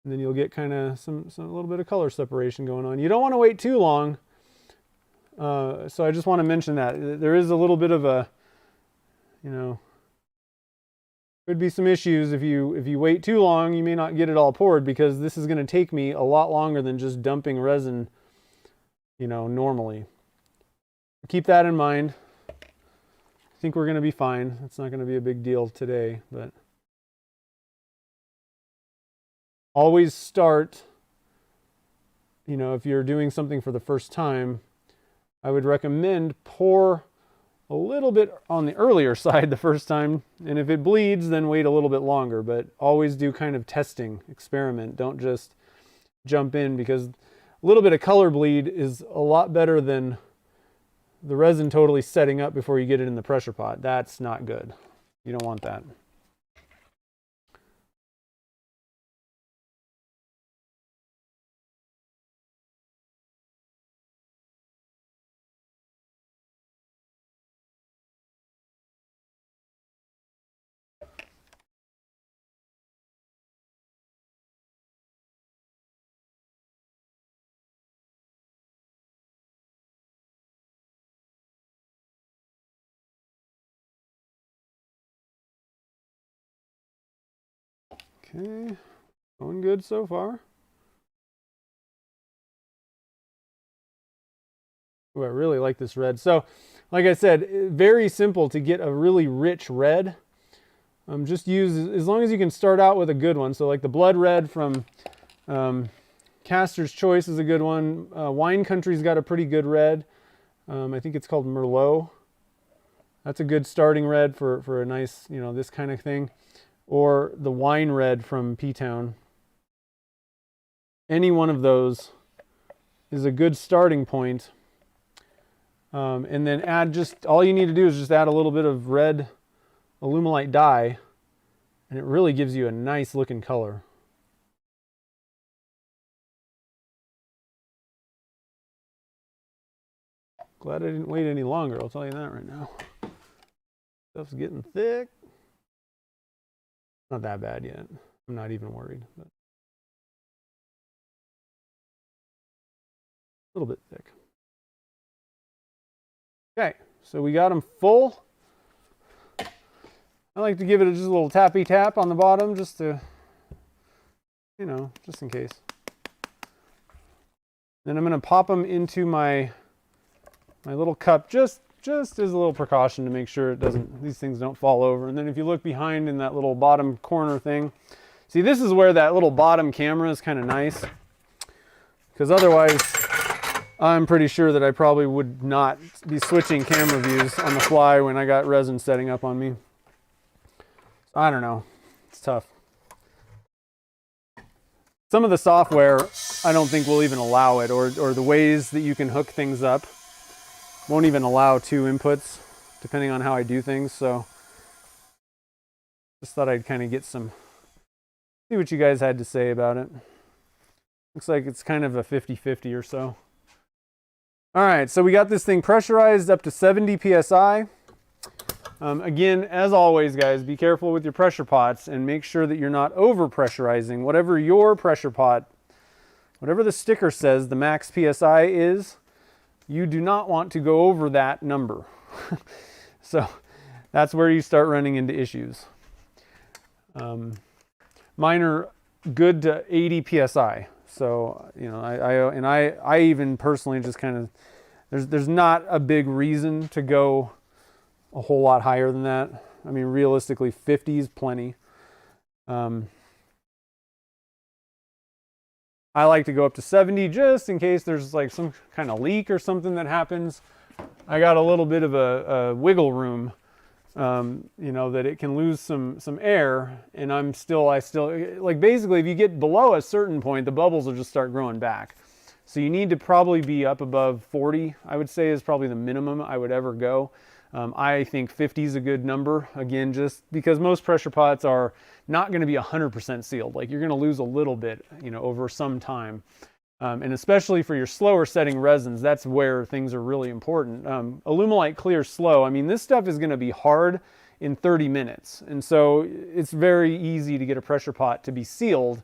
And then you'll get kind of a little bit of color separation going on. You don't want to wait too long. So I just want to mention that. There is a little bit of a, you know, could be some issues if you wait too long. You may not get it all poured because this is going to take me a lot longer than just dumping resin, you know, normally. Keep that in mind. I think we're going to be fine. It's not going to be a big deal today, but always start, you know, if you're doing something for the first time, I would recommend pour a little bit on the earlier side the first time, and if it bleeds, then wait a little bit longer, but always do kind of testing, experiment. Don't just jump in, because a little bit of color bleed is a lot better than the resin totally setting up before you get it in the pressure pot. That's not good. You don't want that. Okay, going good so far. Ooh, I really like this red. So, like I said, very simple to get a really rich red. Just use, as long as you can start out with a good one. So like the blood red from Caster's Choice is a good one. Wine Country's got a pretty good red. I think it's called Merlot. That's a good starting red for a nice, you know, this kind of thing. Or the wine red from P-Town. Any one of those is a good starting point. And then add just, all you need to do is just add a little bit of red Alumilite dye, and it really gives you a nice looking color. Glad I didn't wait any longer, I'll tell you that right now. Stuff's getting thick. Not that bad yet. I'm not even worried. But a little bit thick. Okay, so we got them full. I like to give it just a little tappy tap on the bottom just to, you know, just in case. Then I'm going to pop them into my little cup just as a little precaution to make sure it doesn't, these things don't fall over. And then if you look behind in that little bottom corner thing, see, this is where that little bottom camera is kind of nice, because otherwise I'm pretty sure that I probably would not be switching camera views on the fly when I got resin setting up on me. I don't know, it's tough. Some of the software I don't think will even allow it, or the ways that you can hook things up won't even allow 2 inputs depending on how I do things. So just thought I'd kind of see what you guys had to say about it. Looks like it's kind of a 50-50 or so. All right, so we got this thing pressurized up to 70 psi. Again, as always, guys, be careful with your pressure pots and make sure that you're not over pressurizing. Whatever your pressure pot, whatever the sticker says the max psi is, you do not want to go over that number. So that's where you start running into issues. Mine are good to 80 psi. So, you know, I even personally just kind of, there's not a big reason to go a whole lot higher than that. I mean, realistically, 50 is plenty. I like to go up to 70 just in case there's like some kind of leak or something that happens. I got a little bit of a wiggle room, you know, that it can lose some air, and I still, like, basically if you get below a certain point, the bubbles will just start growing back. So you need to probably be up above 40, I would say, is probably the minimum I would ever go. I think 50 is a good number, again, just because most pressure pots are not going to be 100% sealed. Like, you're going to lose a little bit, you know, over some time. And especially for your slower setting resins, that's where things are really important. Alumilite Clear Slow, I mean, this stuff is going to be hard in 30 minutes. And so it's very easy to get a pressure pot to be sealed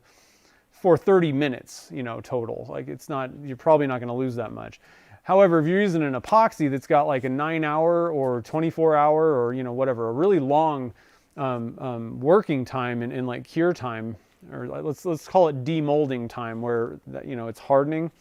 for 30 minutes, you know, total. Like, it's not, you're probably not going to lose that much. However, if you're using an epoxy that's got like a 9-hour or 24-hour or, you know, whatever, a really long working time and like cure time, or let's call it demolding time, where, you know, it's hardening,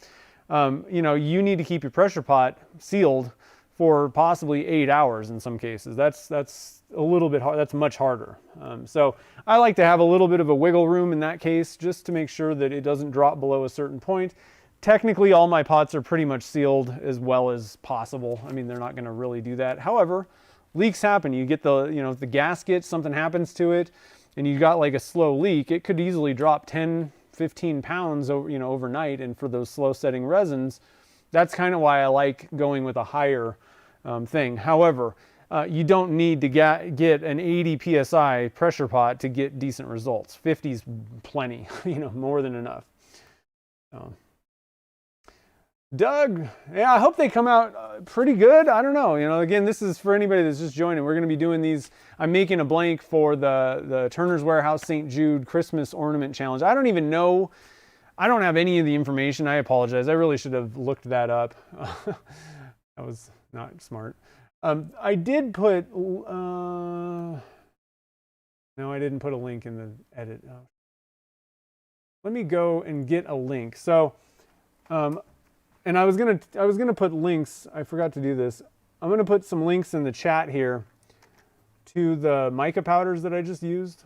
you know, you need to keep your pressure pot sealed for possibly 8 hours in some cases. That's a little bit hard. That's much harder. So I like to have a little bit of a wiggle room in that case, just to make sure that it doesn't drop below a certain point. Technically, all my pots are pretty much sealed as well as possible. I mean, they're not going to really do that. However, leaks happen. You get the, you know, if the gasket, something happens to it, and you got like a slow leak, it could easily drop 10, 15 pounds over, you know, overnight. And for those slow setting resins, that's kind of why I like going with a higher thing. However, you don't need to get an 80 psi pressure pot to get decent results. 50 is plenty, you know, more than enough. Doug, yeah, I hope they come out pretty good. I don't know, you know, again, this is for anybody that's just joining. We're going to be doing these. I'm making a blank for the Turner's Warehouse St. Jude Christmas Ornament Challenge. I don't even know. I don't have any of the information. I apologize. I really should have looked that up. That was not smart. I did put, no, I didn't put a link in the edit. Oh, let me go and get a link. So, and I was gonna put links. I forgot to do this. I'm gonna put some links in the chat here to the mica powders that I just used.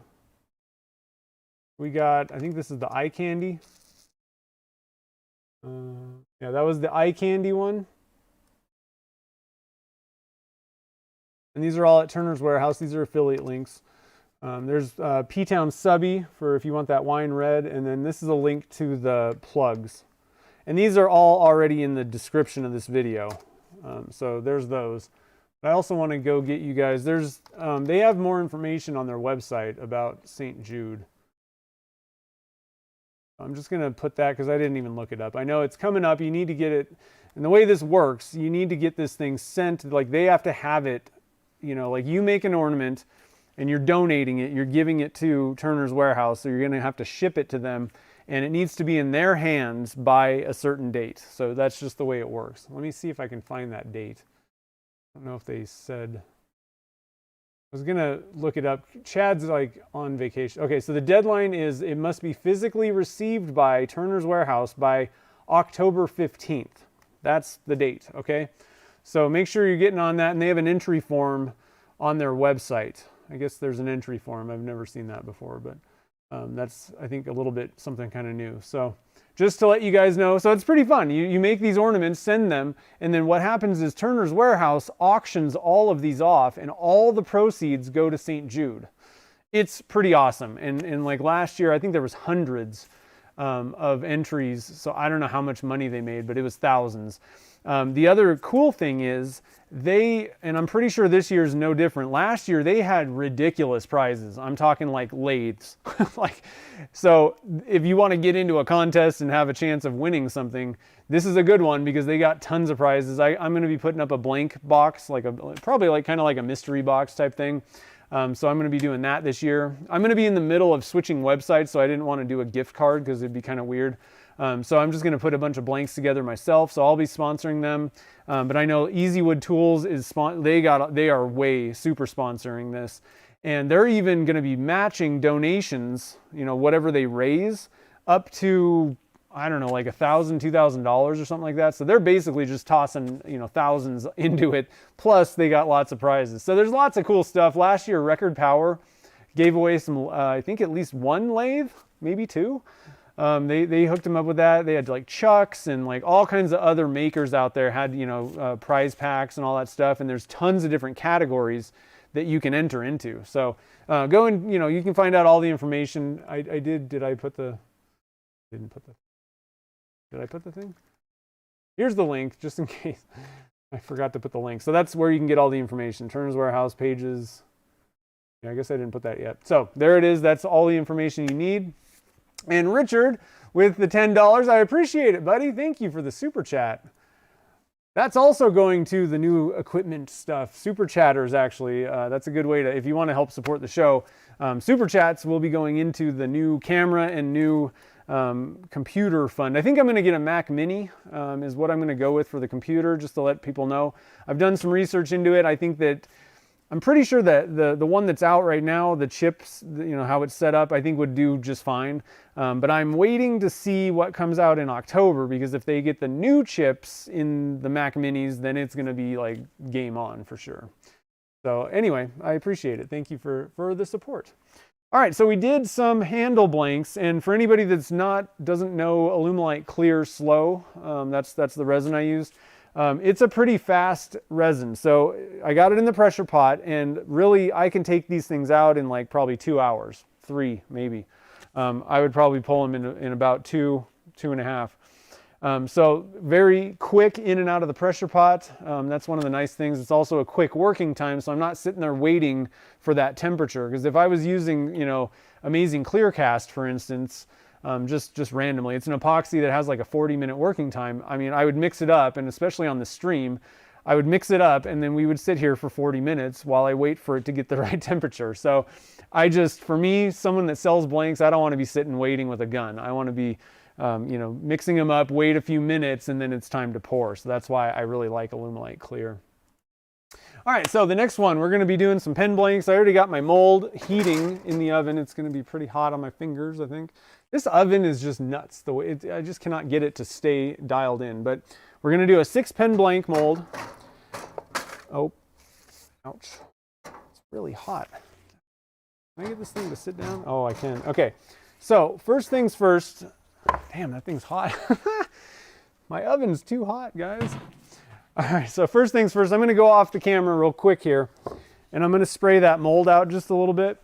We got, I think this is the eye candy. Yeah, that was the eye candy one. And these are all at Turner's Warehouse. These are affiliate links. There's P-Town Subby for if you want that wine red. And then this is a link to the plugs. And these are all already in the description of this video. So there's those. But I also want to go get you guys. There's they have more information on their website about St. Jude. I'm just going to put that because I didn't even look it up. I know it's coming up. You need to get it. And the way this works, you need to get this thing sent. Like they have to have it, you know, like you make an ornament and you're donating it. You're giving it to Turner's Warehouse. So you're going to have to ship it to them. And it needs to be in their hands by a certain date. So that's just the way it works. Let me see if I can find that date. I don't know if they said. I was gonna look it up. Chad's like on vacation. Okay, so the deadline is it must be physically received by Turner's Warehouse by October 15th. That's the date, okay? So make sure you're getting on that, and they have an entry form on their website. I guess there's an entry form. I've never seen that before, but that's, I think, a little bit something kind of new. So just to let you guys know, so it's pretty fun. You make these ornaments, send them, and then what happens is Turner's Warehouse auctions all of these off, and all the proceeds go to St. Jude. It's pretty awesome. And like last year, I think there was hundreds of entries, so I don't know how much money they made, but it was thousands. The other cool thing is and I'm pretty sure this year's no different. Last year they had ridiculous prizes. I'm talking like lathes. So if you want to get into a contest and have a chance of winning something, this is a good one because they got tons of prizes. I'm going to be putting up a blank box, probably like kind of like a mystery box type thing. So I'm going to be doing that this year. I'm going to be in the middle of switching websites, so I didn't want to do a gift card because it'd be kind of weird. So I'm just going to put a bunch of blanks together myself. So I'll be sponsoring them. But I know Easywood Tools is they are way super sponsoring this, and they're even going to be matching donations. You know, whatever they raise, up to I don't know, like $1,000, $2,000 or something like that. So they're basically just tossing thousands into it. Plus they got lots of prizes. So there's lots of cool stuff. Last year, Record Power gave away some. I think at least one lathe, maybe two. They hooked them up with that. They had like Chucks and like all kinds of other makers out there had, prize packs and all that stuff. And there's tons of different categories that you can enter into. So go and, you can find out all the information. Did I put the thing? Here's the link just in case I forgot to put the link. So that's where you can get all the information. Turner's Warehouse pages. Yeah, I guess I didn't put that yet. So there it is. That's all the information you need. And Richard with the $10, I appreciate it, buddy. Thank you for the super chat. That's also going to the new equipment stuff. Super chatters, actually. That's a good way to, if you want to help support the show. Super chats will be going into the new camera and new computer fund. I think I'm going to get a Mac Mini is what I'm going to go with for the computer, just to let people know. I've done some research into it. I think that I'm pretty sure that the one that's out right now, the chips, how it's set up, I think would do just fine. But I'm waiting to see what comes out in October, because if they get the new chips in the Mac Minis, then it's going to be like game on for sure. So anyway, I appreciate it. Thank you for the support. All right, so we did some handle blanks, and for anybody doesn't know Alumilite Clear Slow, that's the resin I used. It's a pretty fast resin. So I got it in the pressure pot, and really I can take these things out in like probably 2 hours, 3 maybe. I would probably pull them in about 2.5. So very quick in and out of the pressure pot. That's one of the nice things. It's also a quick working time, so I'm not sitting there waiting for that temperature. Because if I was using, Amazing Clear Cast, for instance, just randomly, it's an epoxy that has like a 40-minute working time. I mean, I would mix it up, and especially on the stream, I would mix it up, and then we would sit here for 40 minutes while I wait for it to get the right temperature. So for me, someone that sells blanks, I don't want to be sitting waiting with a gun. I want to be mixing them up, wait a few minutes, and then it's time to pour. So that's why I really like Alumilite Clear. All right, so the next one, we're going to be doing some pen blanks. I already got my mold heating in the oven. It's going to be pretty hot on my fingers, I think. This oven is just nuts. The way I just cannot get it to stay dialed in. But we're going to do a 6 pen blank mold. Oh, ouch. It's really hot. Can I get this thing to sit down? Oh, I can. Okay. So first things first. Damn, that thing's hot. My oven's too hot, guys. All right, so first things first, I'm going to go off the camera real quick here, and I'm going to spray that mold out just a little bit.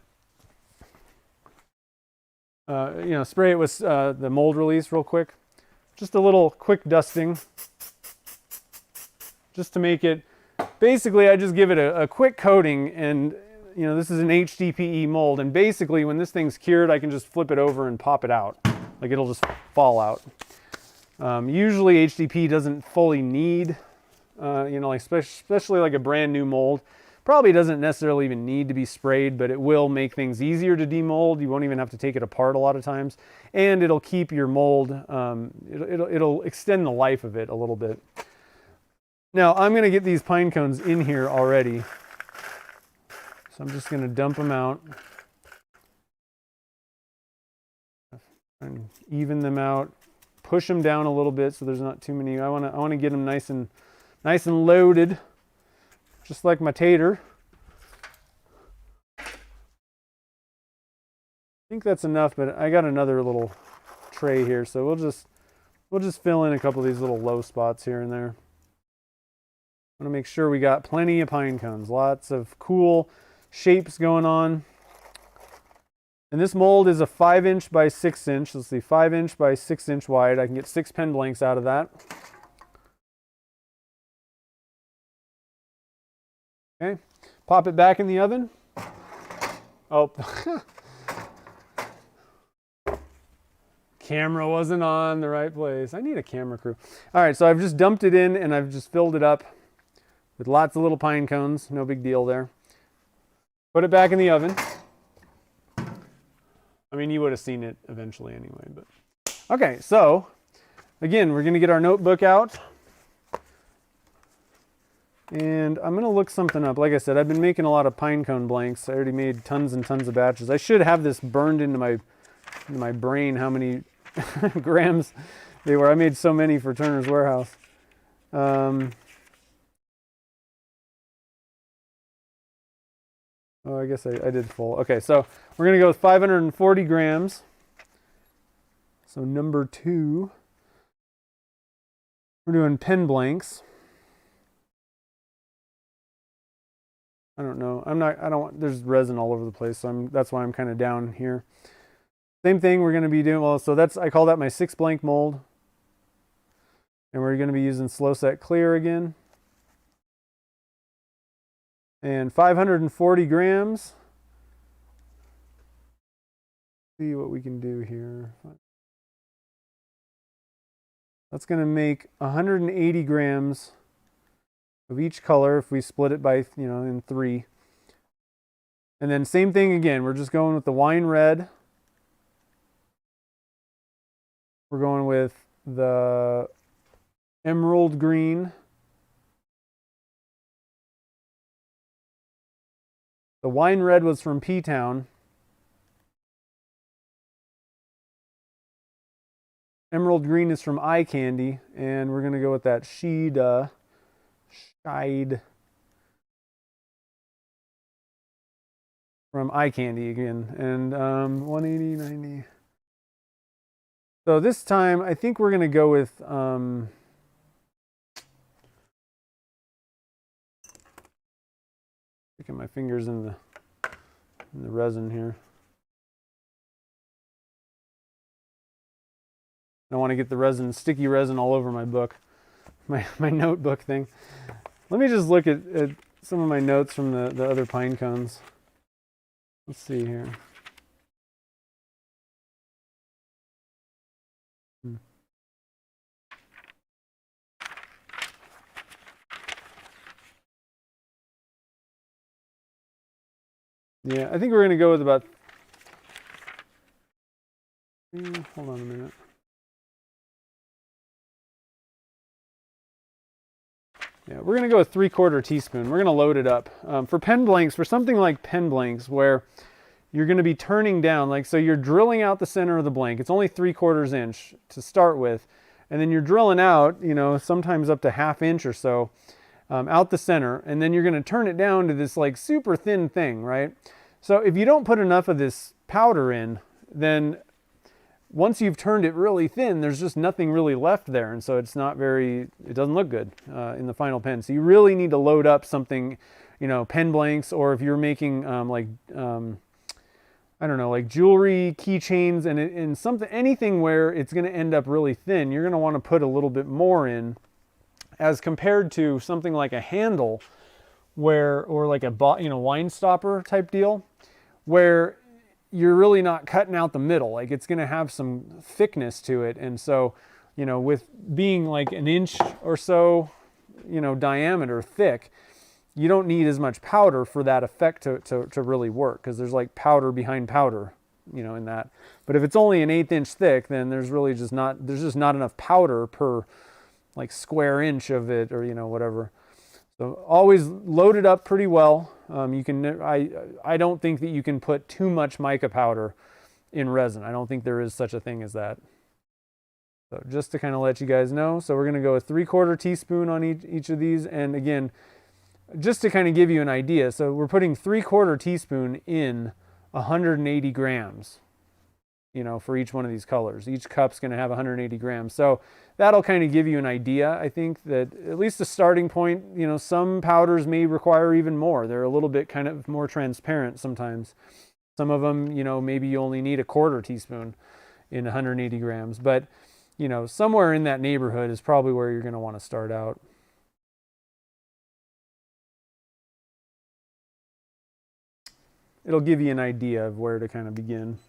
Spray it with the mold release real quick. Just a little quick dusting, just to make it, basically I just give it a quick coating, and this is an HDPE mold, and basically when this thing's cured, I can just flip it over and pop it out. Like it'll just fall out. Usually HDPE doesn't fully need, like especially like a brand new mold. Probably doesn't necessarily even need to be sprayed, but it will make things easier to demold. You won't even have to take it apart a lot of times, and it'll keep your mold. It'll extend the life of it a little bit. Now I'm going to get these pine cones in here already, so I'm just going to dump them out and even them out. Push them down a little bit so there's not too many. I want to get them nice and loaded, just like my tater. I think that's enough, but I got another little tray here, so we'll just fill in a couple of these little low spots here and there. I want to make sure we got plenty of pine cones, lots of cool shapes going on. And this mold is a 5" by 6". Let's see, 5" by 6" wide. I can get 6 pen blanks out of that. Okay, pop it back in the oven. Oh, camera wasn't on the right place. I need a camera crew. All right, so I've just dumped it in and I've just filled it up with lots of little pine cones. No big deal there. Put it back in the oven. I mean, you would have seen it eventually anyway, but. Okay, so again, we're gonna get our notebook out. And I'm gonna look something up. Like I said, I've been making a lot of pine cone blanks. I already made tons and tons of batches. I should have this burned into my brain how many grams they were. I made so many for Turner's Warehouse. Oh, I guess I did full. Okay, so we're gonna go with 540 grams. So number 2. We're doing pen blanks. I don't know. There's resin all over the place, so that's why I'm kind of down here. Same thing we're gonna be doing, I call that my 6 blank mold. And we're gonna be using slow set clear again. And 540 grams. See what we can do here. That's going to make 180 grams of each color if we split it by, in 3. And then same thing again. We're just going with the wine red. We're going with the emerald green. The wine red was from P-Town. Emerald green is from Eye Candy, and we're going to go with that Shide from Eye Candy again. And 180, 90. So this time, I think we're going to go with sticking my fingers in the resin here. I don't want to get the resin, sticky resin all over my book, my notebook thing. Let me just look at some of my notes from the other pine cones. Let's see here. Yeah, I think we're going to go with about... Hold on a minute. Yeah, we're going to go with 3/4 teaspoon. We're going to load it up. For pen blanks, for something like pen blanks where, you're going to be turning down, like, so you're drilling out the center of the blank. It's only 3/4 inch to start with. And then you're drilling out, you know, sometimes up to 1/2 inch or so out the center. And then you're going to turn it down to this like super thin thing, right? So if you don't put enough of this powder in, then once you've turned it really thin, there's just nothing really left there. And so it's not very, it doesn't look good in the final pen. So you really need to load up something, you know, pen blanks, or if you're making I don't know, like jewelry, keychains, and something, anything where it's going to end up really thin, you're going to want to put a little bit more in, as compared to something like a handle, where, or like a, you know, wine stopper type deal, where you're really not cutting out the middle. Like, it's going to have some thickness to it, and so, you know, with being like 1 inch or so, you know, diameter thick, you don't need as much powder for that effect to really work, because there's like powder behind powder, you know, in that. But if it's only 1/8 inch thick, then there's really just not enough powder per like square inch of it, or, you know, whatever. So always load it up pretty well. I don't think that you can put too much mica powder in resin. I don't think there is such a thing as that. So just to kind of let you guys know, so we're going to go with 3/4 teaspoon on each of these, and again, just to kind of give you an idea, so we're putting 3/4 teaspoon in 180 grams, you know, for each one of these colors. Each cup's going to have 180 grams. So that'll kind of give you an idea. I think that at least a starting point, you know, some powders may require even more. They're a little bit kind of more transparent sometimes. Some of them, you know, maybe you only need 1/4 teaspoon in 180 grams. But, you know, somewhere in that neighborhood is probably where you're going to want to start out. It'll give you an idea of where to kind of begin.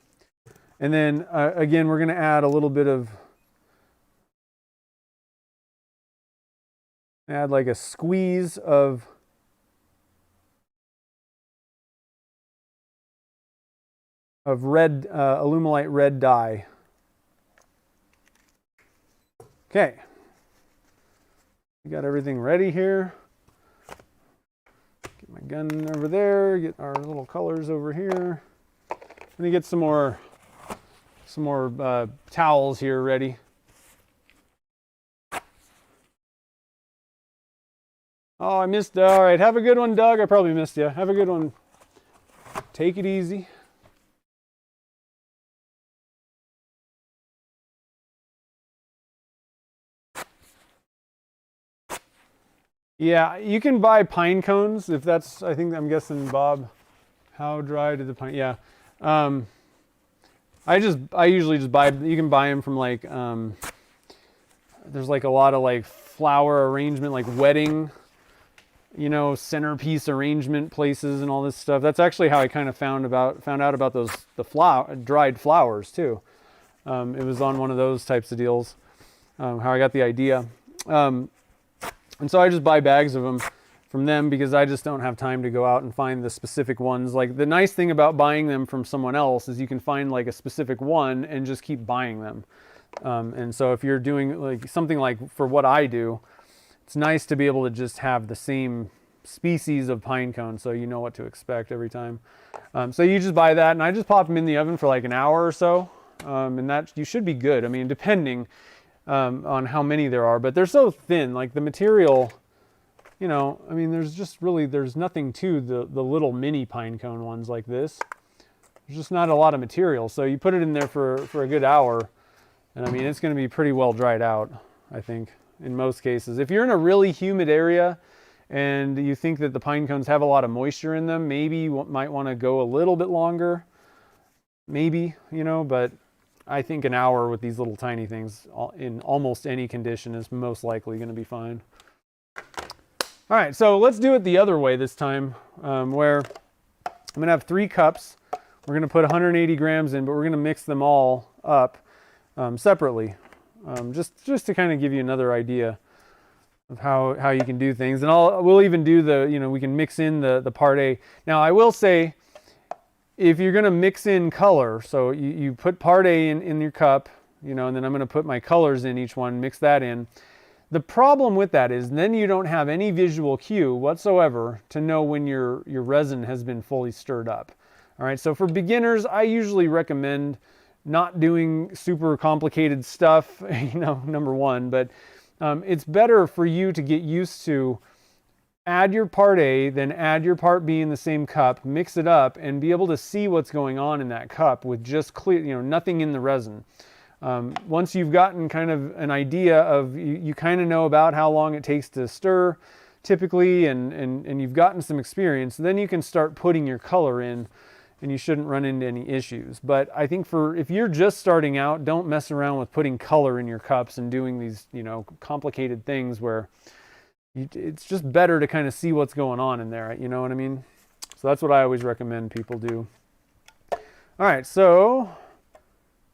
And then again, we're going to add a little bit of, add like a squeeze of red, Alumilite red dye. Okay. We got everything ready here. Get my gun over there, get our little colors over here. Let me get some more towels here ready. Oh, I missed. All right, have a good one, Doug. I probably missed you. Have a good one. Take it easy. Yeah, you can buy pine cones if that's, I'm guessing, Bob, how dry did the pine, yeah. I usually just buy, you can buy them from like, there's like a lot of like flower arrangement, like wedding, you know, centerpiece arrangement places and all this stuff. That's actually how I kind of found out about the dried flowers too. It was on one of those types of deals, how I got the idea. And so I just buy bags of them from them, because I just don't have time to go out and find the specific ones. Like, the nice thing about buying them from someone else is you can find like a specific one and just keep buying them. And so if you're doing like something like for what I do, it's nice to be able to just have the same species of pine cone, so you know what to expect every time. So you just buy that, and I just pop them in the oven for like an hour or so, and that you should be good. I mean, depending on how many there are, but they're so thin, like the material, you know, I mean, there's nothing to the little mini pine cone ones like this. There's just not a lot of material. So you put it in there for a good hour, and I mean, it's going to be pretty well dried out, I think, in most cases. If you're in a really humid area and you think that the pine cones have a lot of moisture in them, maybe you might want to go a little bit longer, maybe, you know, but I think an hour with these little tiny things in almost any condition is most likely going to be fine. All right, so let's do it the other way this time, where I'm going to have 3 cups. We're going to put 180 grams in, but we're going to mix them all up separately, just to kind of give you another idea of how you can do things. And we'll even do we can mix in the part A. Now, I will say, if you're going to mix in color, so you put part A in your cup, you know, and then I'm going to put my colors in each one, mix that in. The problem with that is then you don't have any visual cue whatsoever to know when your resin has been fully stirred up. All right, so for beginners, I usually recommend not doing super complicated stuff, you know, number one, but it's better for you to get used to add your part A, then add your part B in the same cup, mix it up, and be able to see what's going on in that cup with just clear, you know, nothing in the resin. Once you've gotten kind of an idea of, you kind of know about how long it takes to stir typically, and you've gotten some experience, then you can start putting your color in, and you shouldn't run into any issues. But I think if you're just starting out, don't mess around with putting color in your cups and doing these, you know, complicated things where it's just better to kind of see what's going on in there, you know what I mean? So that's what I always recommend people do. All right, so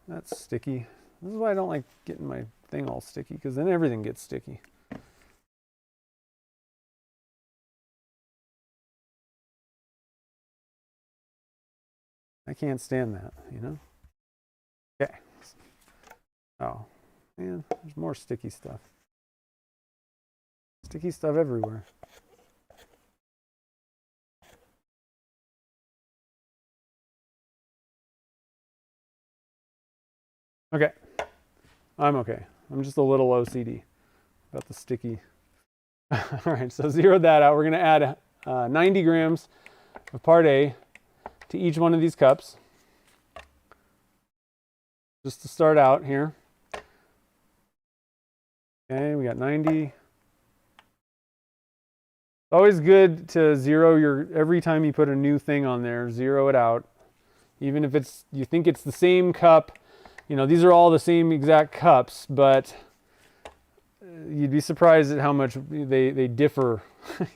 that's sticky. This is why I don't like getting my thing all sticky, because then everything gets sticky. I can't stand that, you know? Okay. Oh, man, there's more sticky stuff. Sticky stuff everywhere. Okay, I'm okay. I'm just a little OCD about the sticky. All right, so zero that out. We're gonna add 90 grams of part A to each one of these cups. Just to start out here. Okay, we got 90. Always good to zero every time you put a new thing on there, zero it out. Even if you think it's the same cup, you know, these are all the same exact cups, but you'd be surprised at how much they differ,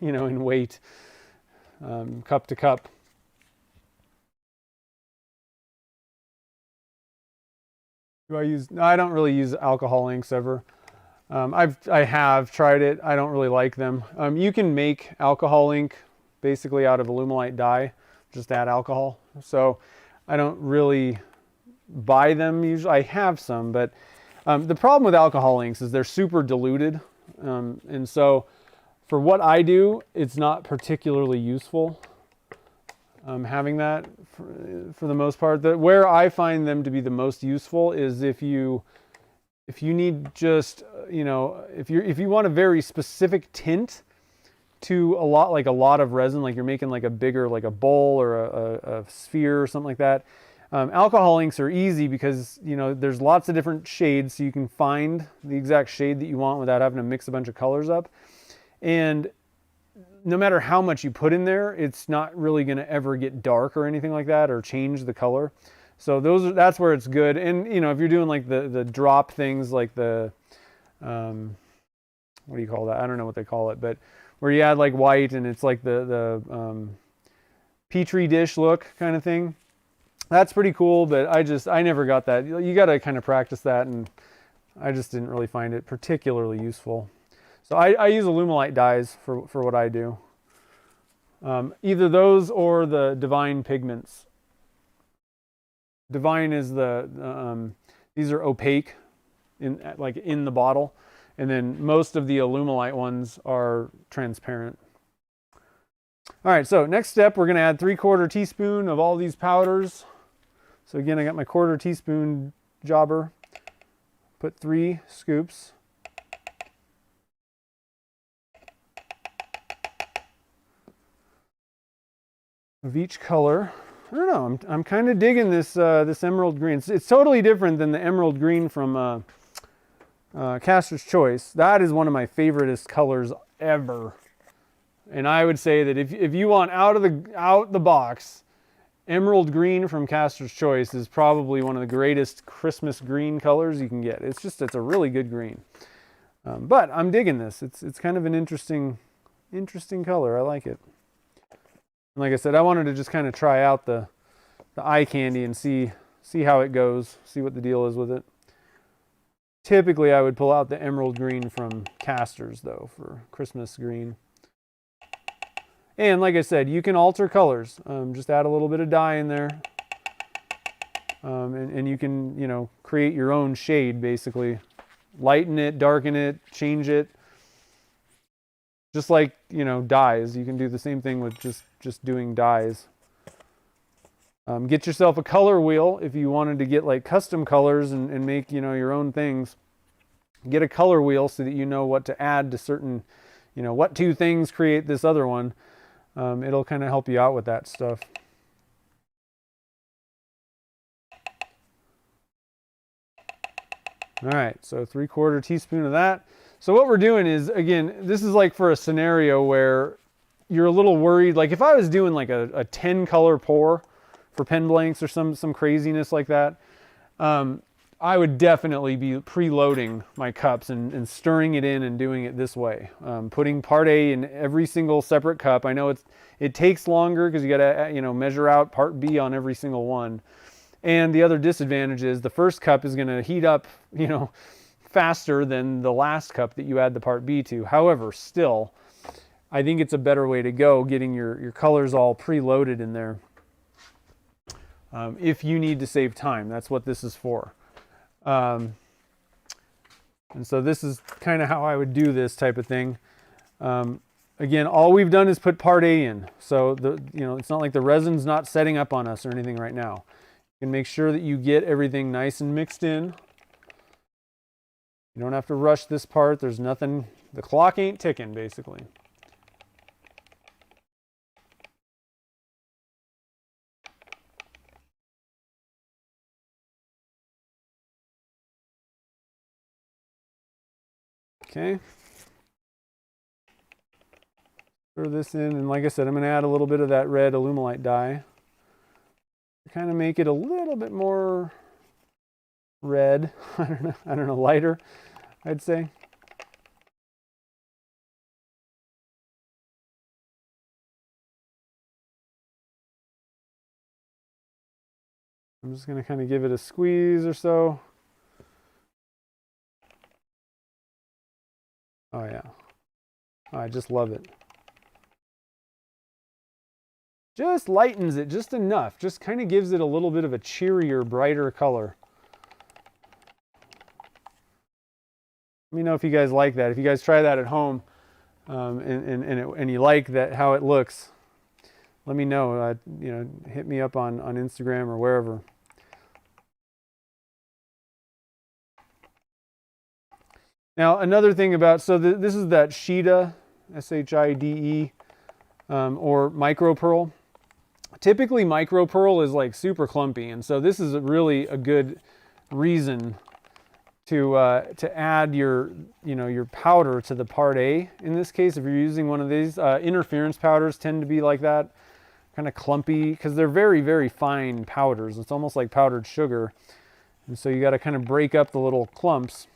you know, in weight, cup to cup. No, I don't really use alcohol inks ever. I have tried it. I don't really like them. You can make alcohol ink basically out of Alumilite dye, just add alcohol. So I don't really buy them usually. I have some, but the problem with alcohol inks is they're super diluted. And so for what I do, it's not particularly useful having that for the most part. Where I find them to be the most useful is if you need just, you know, if you want a very specific tint to a lot of resin, like you're making like a bigger, like a bowl or a sphere or something like that. Alcohol inks are easy because, you know, there's lots of different shades, so you can find the exact shade that you want without having to mix a bunch of colors up. And no matter how much you put in there, it's not really going to ever get dark or anything like that or change the color. So that's where it's good. And, you know, if you're doing like the drop things, like the, what do you call that? I don't know what they call it, but where you add like white and it's like the Petri dish look kind of thing. That's pretty cool, but I never got that. You got to kind of practice that, and I just didn't really find it particularly useful. So I use Alumilite dyes for what I do. Either those or the Divine pigments. Divine is these are opaque in the bottle, and then most of the Alumilite ones are transparent. All right, so next step, we're going to add 3/4 teaspoon of all these powders. So again, I got my 1/4 teaspoon jobber. Put 3 scoops. Of each color. I don't know, I'm kind of digging this this emerald green. It's totally different than the emerald green from Caster's Choice. That is one of my favoriteest colors ever. And I would say that if you want out the box, emerald green from Caster's Choice is probably one of the greatest Christmas green colors you can get. It's a really good green. But I'm digging this. It's kind of an interesting color. I like it. And like I said, I wanted to just kind of try out the eye candy and see how it goes, see what the deal is with it. Typically, I would pull out the emerald green from Caster's, though, for Christmas green. And like I said, you can alter colors. Just add a little bit of dye in there. And you can, you know, create your own shade, basically. Lighten it, darken it, change it. Just like, you know, dyes. You can do the same thing with just doing dyes. Get yourself a color wheel if you wanted to get like custom colors and make, you know, your own things. Get a color wheel so that you know what to add to certain, you know, what two things create this other one. It'll kind of help you out with that stuff. All right, so 3/4 teaspoon of that. So what we're doing is, again, this is like for a scenario where you're a little worried. Like if I was doing like a 10 color pour for pen blanks or some craziness like that, I would definitely be preloading my cups and stirring it in and doing it this way. Putting part A in every single separate cup. I know it takes longer because you got to, you know, measure out part B on every single one. And the other disadvantage is the first cup is going to heat up, you know, faster than the last cup that you add the part B to. However, still, I think it's a better way to go, getting your colors all preloaded in there. If you need to save time, that's what this is for. And so this is kind of how I would do this type of thing. Again, all we've done is put part A in. So you know, it's not like the resin's not setting up on us or anything right now. You can make sure that you get everything nice and mixed in. You don't have to rush this part. There's nothing, the clock ain't ticking basically. Okay. Stir this in, and like I said, I'm going to add a little bit of that red Alumilite dye. Kind of make it a little bit more red. I don't know, lighter, I'd say. I'm just going to kind of give it a squeeze or so. Oh yeah. Oh, I just love it. Just lightens it just enough. Just kind of gives it a little bit of a cheerier, brighter color. Let me know if you guys like that. If you guys try that at home and you like that how it looks, let me know. You know, hit me up on Instagram or wherever. Now another thing about, so this is that Shida, S-H-I-D-E, or micro pearl. Typically micro pearl is like super clumpy, and so this is really a good reason to add your, you know, your powder to the part A. In this case, if you're using one of these, interference powders tend to be like that, kind of clumpy, because they're very, very fine powders. It's almost like powdered sugar, and so you got to kind of break up the little clumps.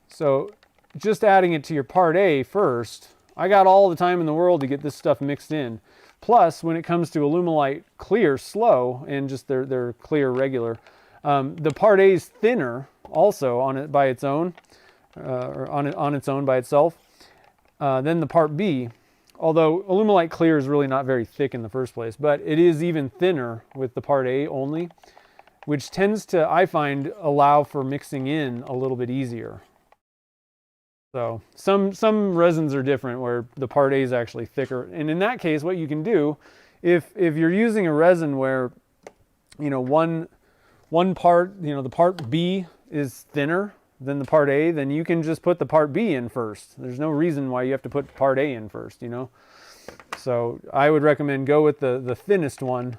So just adding it to your part A first, I got all the time in the world to get this stuff mixed in. Plus, when it comes to Alumilite Clear Slow and just their clear regular, the part A is thinner also on it by its own, or on its own by itself, than the part B. Although Alumilite Clear is really not very thick in the first place, but it is even thinner with the part A only, which tends to, I find, allow for mixing in a little bit easier. So some resins are different where the part A is actually thicker. And in that case, what you can do, if you're using a resin where, you know, one part, you know, the part B is thinner than the part A, then you can just put the part B in first. There's no reason why you have to put part A in first, you know. So I would recommend go with the thinnest one,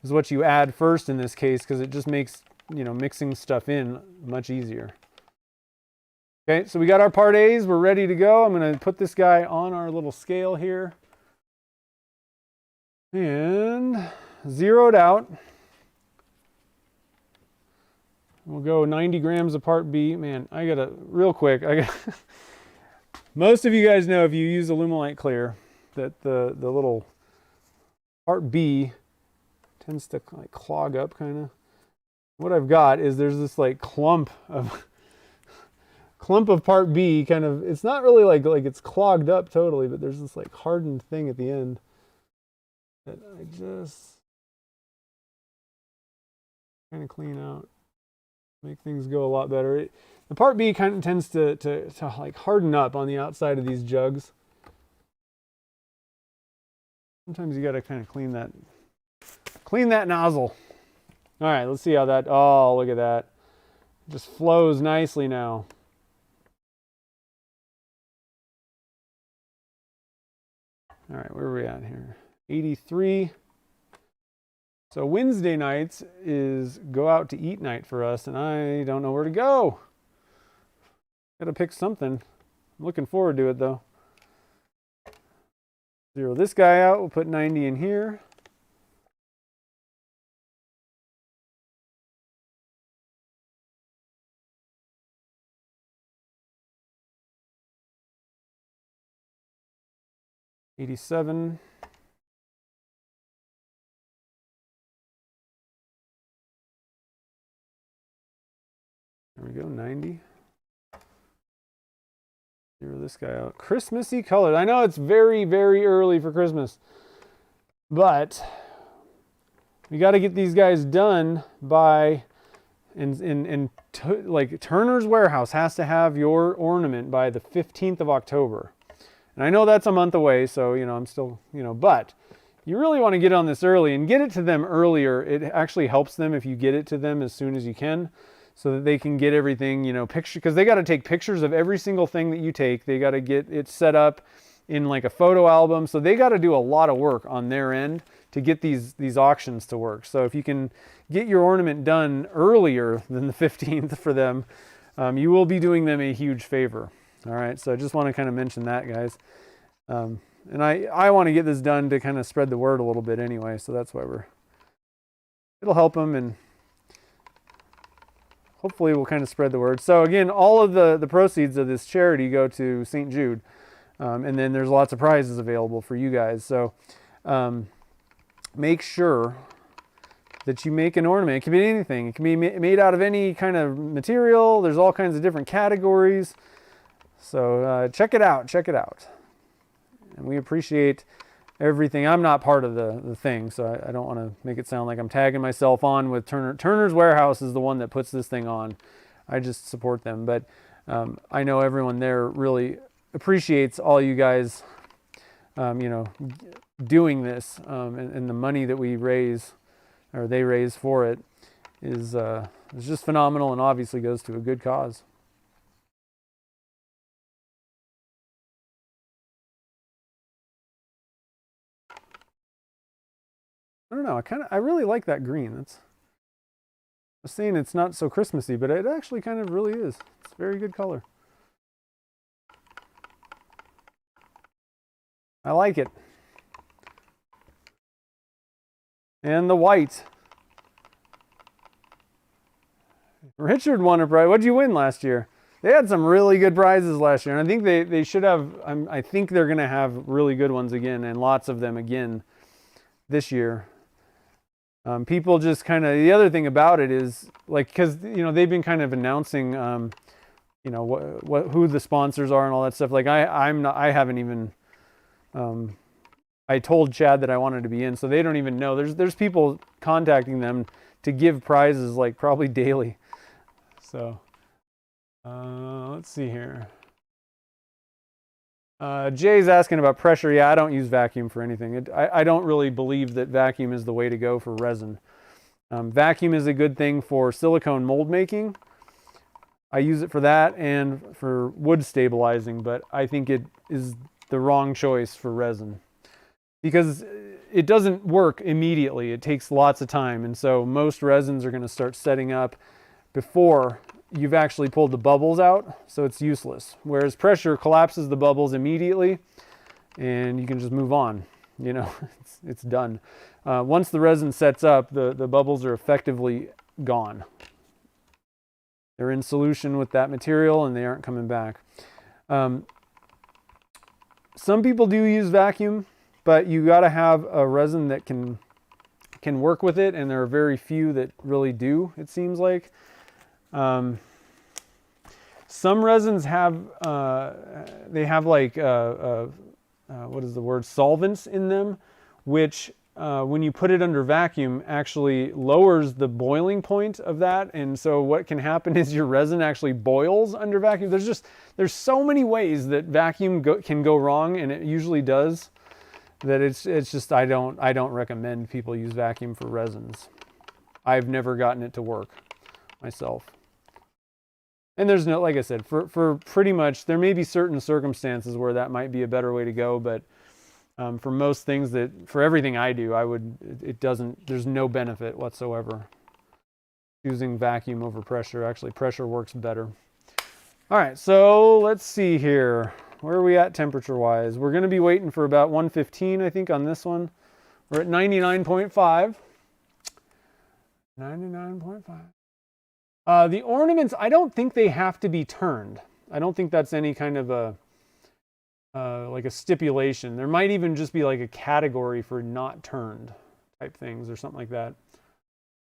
is what you add first in this case, because it just makes, you know, mixing stuff in much easier. Okay, so we got our part A's, we're ready to go. I'm going to put this guy on our little scale here and zero it out. We'll go 90 grams of part B. Man, I gotta, real quick, most of you guys know if you use Alumilite Clear that the little part B tends to like clog up kind of. What I've got is there's this like clump of part B kind of, it's not really like it's clogged up totally, but there's this like hardened thing at the end that I just kind of clean out, make things go a lot better. The part B kind of tends to like harden up on the outside of these jugs. Sometimes you got to kind of clean Clean that nozzle. All right, let's see how that, oh, look at that. It just flows nicely now. All right, where are we at here? 83. So Wednesday nights is go out to eat night for us, and I don't know where to go. Gotta pick something. I'm looking forward to it though. Zero this guy out, we'll put 90 in here. $87. There we go, 90. Zero this guy out. Christmassy colors. I know it's very, very early for Christmas, but we got to get these guys done by, like Turner's Warehouse has to have your ornament by the 15th of October. And I know that's a month away, so, you know, I'm still, you know, but you really want to get on this early and get it to them earlier. It actually helps them if you get it to them as soon as you can, so that they can get everything, you know, because they got to take pictures of every single thing that you take. They got to get it set up in like a photo album. So they got to do a lot of work on their end to get these auctions to work. So if you can get your ornament done earlier than the 15th for them, you will be doing them a huge favor. All right, so I just want to kind of mention that, guys. And I want to get this done to kind of spread the word a little bit anyway, so that's why it'll help them, and hopefully we'll kind of spread the word. So again, all of the proceeds of this charity go to St. Jude, and then there's lots of prizes available for you guys. So make sure that you make an ornament. It can be anything. It can be made out of any kind of material. There's all kinds of different categories. So check it out. Check it out. And we appreciate everything. I'm not part of the thing, so I don't want to make it sound like I'm tagging myself on with Turner. Turner's Warehouse is the one that puts this thing on. I just support them. But I know everyone there really appreciates all you guys, you know, doing this. And the money that we raise, or they raise for it, is just phenomenal, and obviously goes to a good cause. I don't know. I really like that green. I was saying it's not so Christmassy, but it actually kind of really is. It's a very good color. I like it. And the white. Richard won a prize. What'd you win last year? They had some really good prizes last year, and I think they should have. I think they're going to have really good ones again, and lots of them again this year. People just kind of, the other thing about it is, like, because, you know, they've been kind of announcing, you know, who the sponsors are and all that stuff. Like I haven't even, I told Chad that I wanted to be in, so they don't even know. There's people contacting them to give prizes, like, probably daily. So let's see here. Jay's asking about pressure. Yeah, I don't use vacuum for anything. I don't really believe that vacuum is the way to go for resin. Vacuum is a good thing for silicone mold making. I use it for that and for wood stabilizing, but I think it is the wrong choice for resin because it doesn't work immediately. It takes lots of time, and so most resins are going to start setting up before you've actually pulled the bubbles out, so it's useless. Whereas pressure collapses the bubbles immediately, and you can just move on. You know, it's done. Once the resin sets up, the bubbles are effectively gone. They're in solution with that material, and they aren't coming back. Some people do use vacuum, but you got to have a resin that can work with it, and there are very few that really do, it seems like. Some resins have, they have like, what is the word, solvents in them, which when you put it under vacuum actually lowers the boiling point of that. And so what can happen is your resin actually boils under vacuum. There's so many ways that vacuum can go wrong, and it usually does. that it's just I don't recommend people use vacuum for resins. I've never gotten it to work myself. And there's no, like I said, for pretty much, there may be certain circumstances where that might be a better way to go, but for most things for everything I do, there's no benefit whatsoever using vacuum over pressure. Actually, pressure works better. All right, so let's see here. Where are we at temperature-wise? We're going to be waiting for about 115, I think, on this one. We're at 99.5. 99.5. The ornaments, I don't think they have to be turned. I don't think that's any kind of like a stipulation. There might even just be like a category for not turned type things or something like that.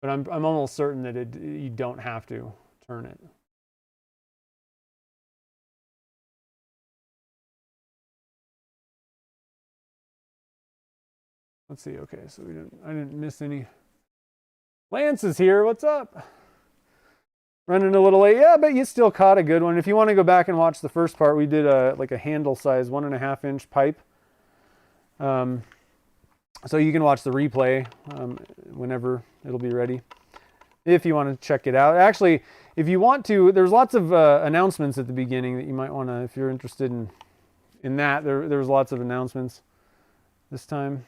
But I'm almost certain that you don't have to turn it. Let's see. Okay, so I didn't miss any. Lance is here. What's up? Running a little late. Yeah, but you still caught a good one. If you want to go back and watch the first part, we did like a handle size 1.5-inch pipe. So you can watch the replay whenever it'll be ready, if you want to check it out. Actually, if you want to, there's lots of announcements at the beginning that you might want to, if you're interested in that. There was lots of announcements this time.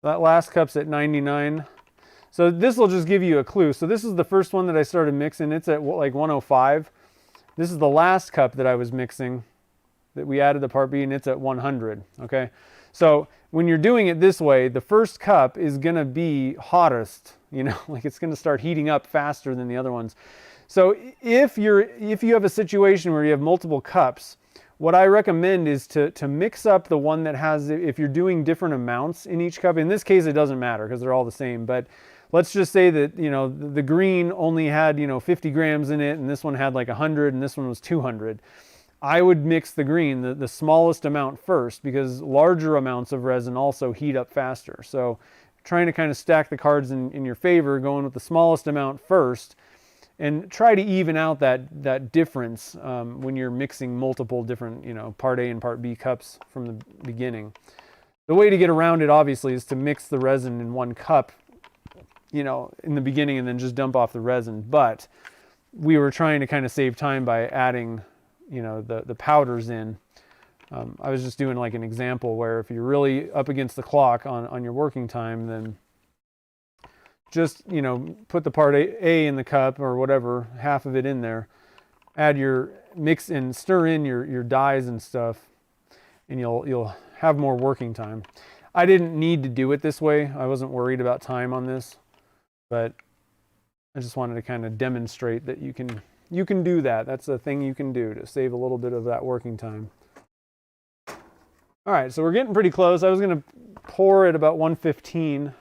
That last cup's at 99. So this will just give you a clue. So this is the first one that I started mixing. It's at like 105. This is the last cup that I was mixing that we added the part B, and it's at 100. Okay. So when you're doing it this way, the first cup is going to be hottest, you know, like it's going to start heating up faster than the other ones. So if you have a situation where you have multiple cups, what I recommend is to mix up the one that has, if you're doing different amounts in each cup. In this case, it doesn't matter because they're all the same, but let's just say that, you know, the green only had, 50 grams in it, and this one had like 100, and this one was 200. I would mix the green, the smallest amount first, because larger amounts of resin also heat up faster. So trying to kind of stack the cards in your favor, going with the smallest amount first, and try to even out that difference when you're mixing multiple different, part A and part B cups from the beginning. The way to get around it, obviously, is to mix the resin in one cup, in the beginning, and then just dump off the resin. But we were trying to kind of save time by adding, the powders in. I was just doing like an example where if you're really up against the clock on your working time, then just, put the part A in the cup or whatever, half of it in there, add your mix and stir in your dyes and stuff, and you'll have more working time. I didn't need to do it this way. I wasn't worried about time on this, but I just wanted to kind of demonstrate that you can do that. That's a thing you can do to save a little bit of that working time. All right, so we're getting pretty close. I was going to pour at about 115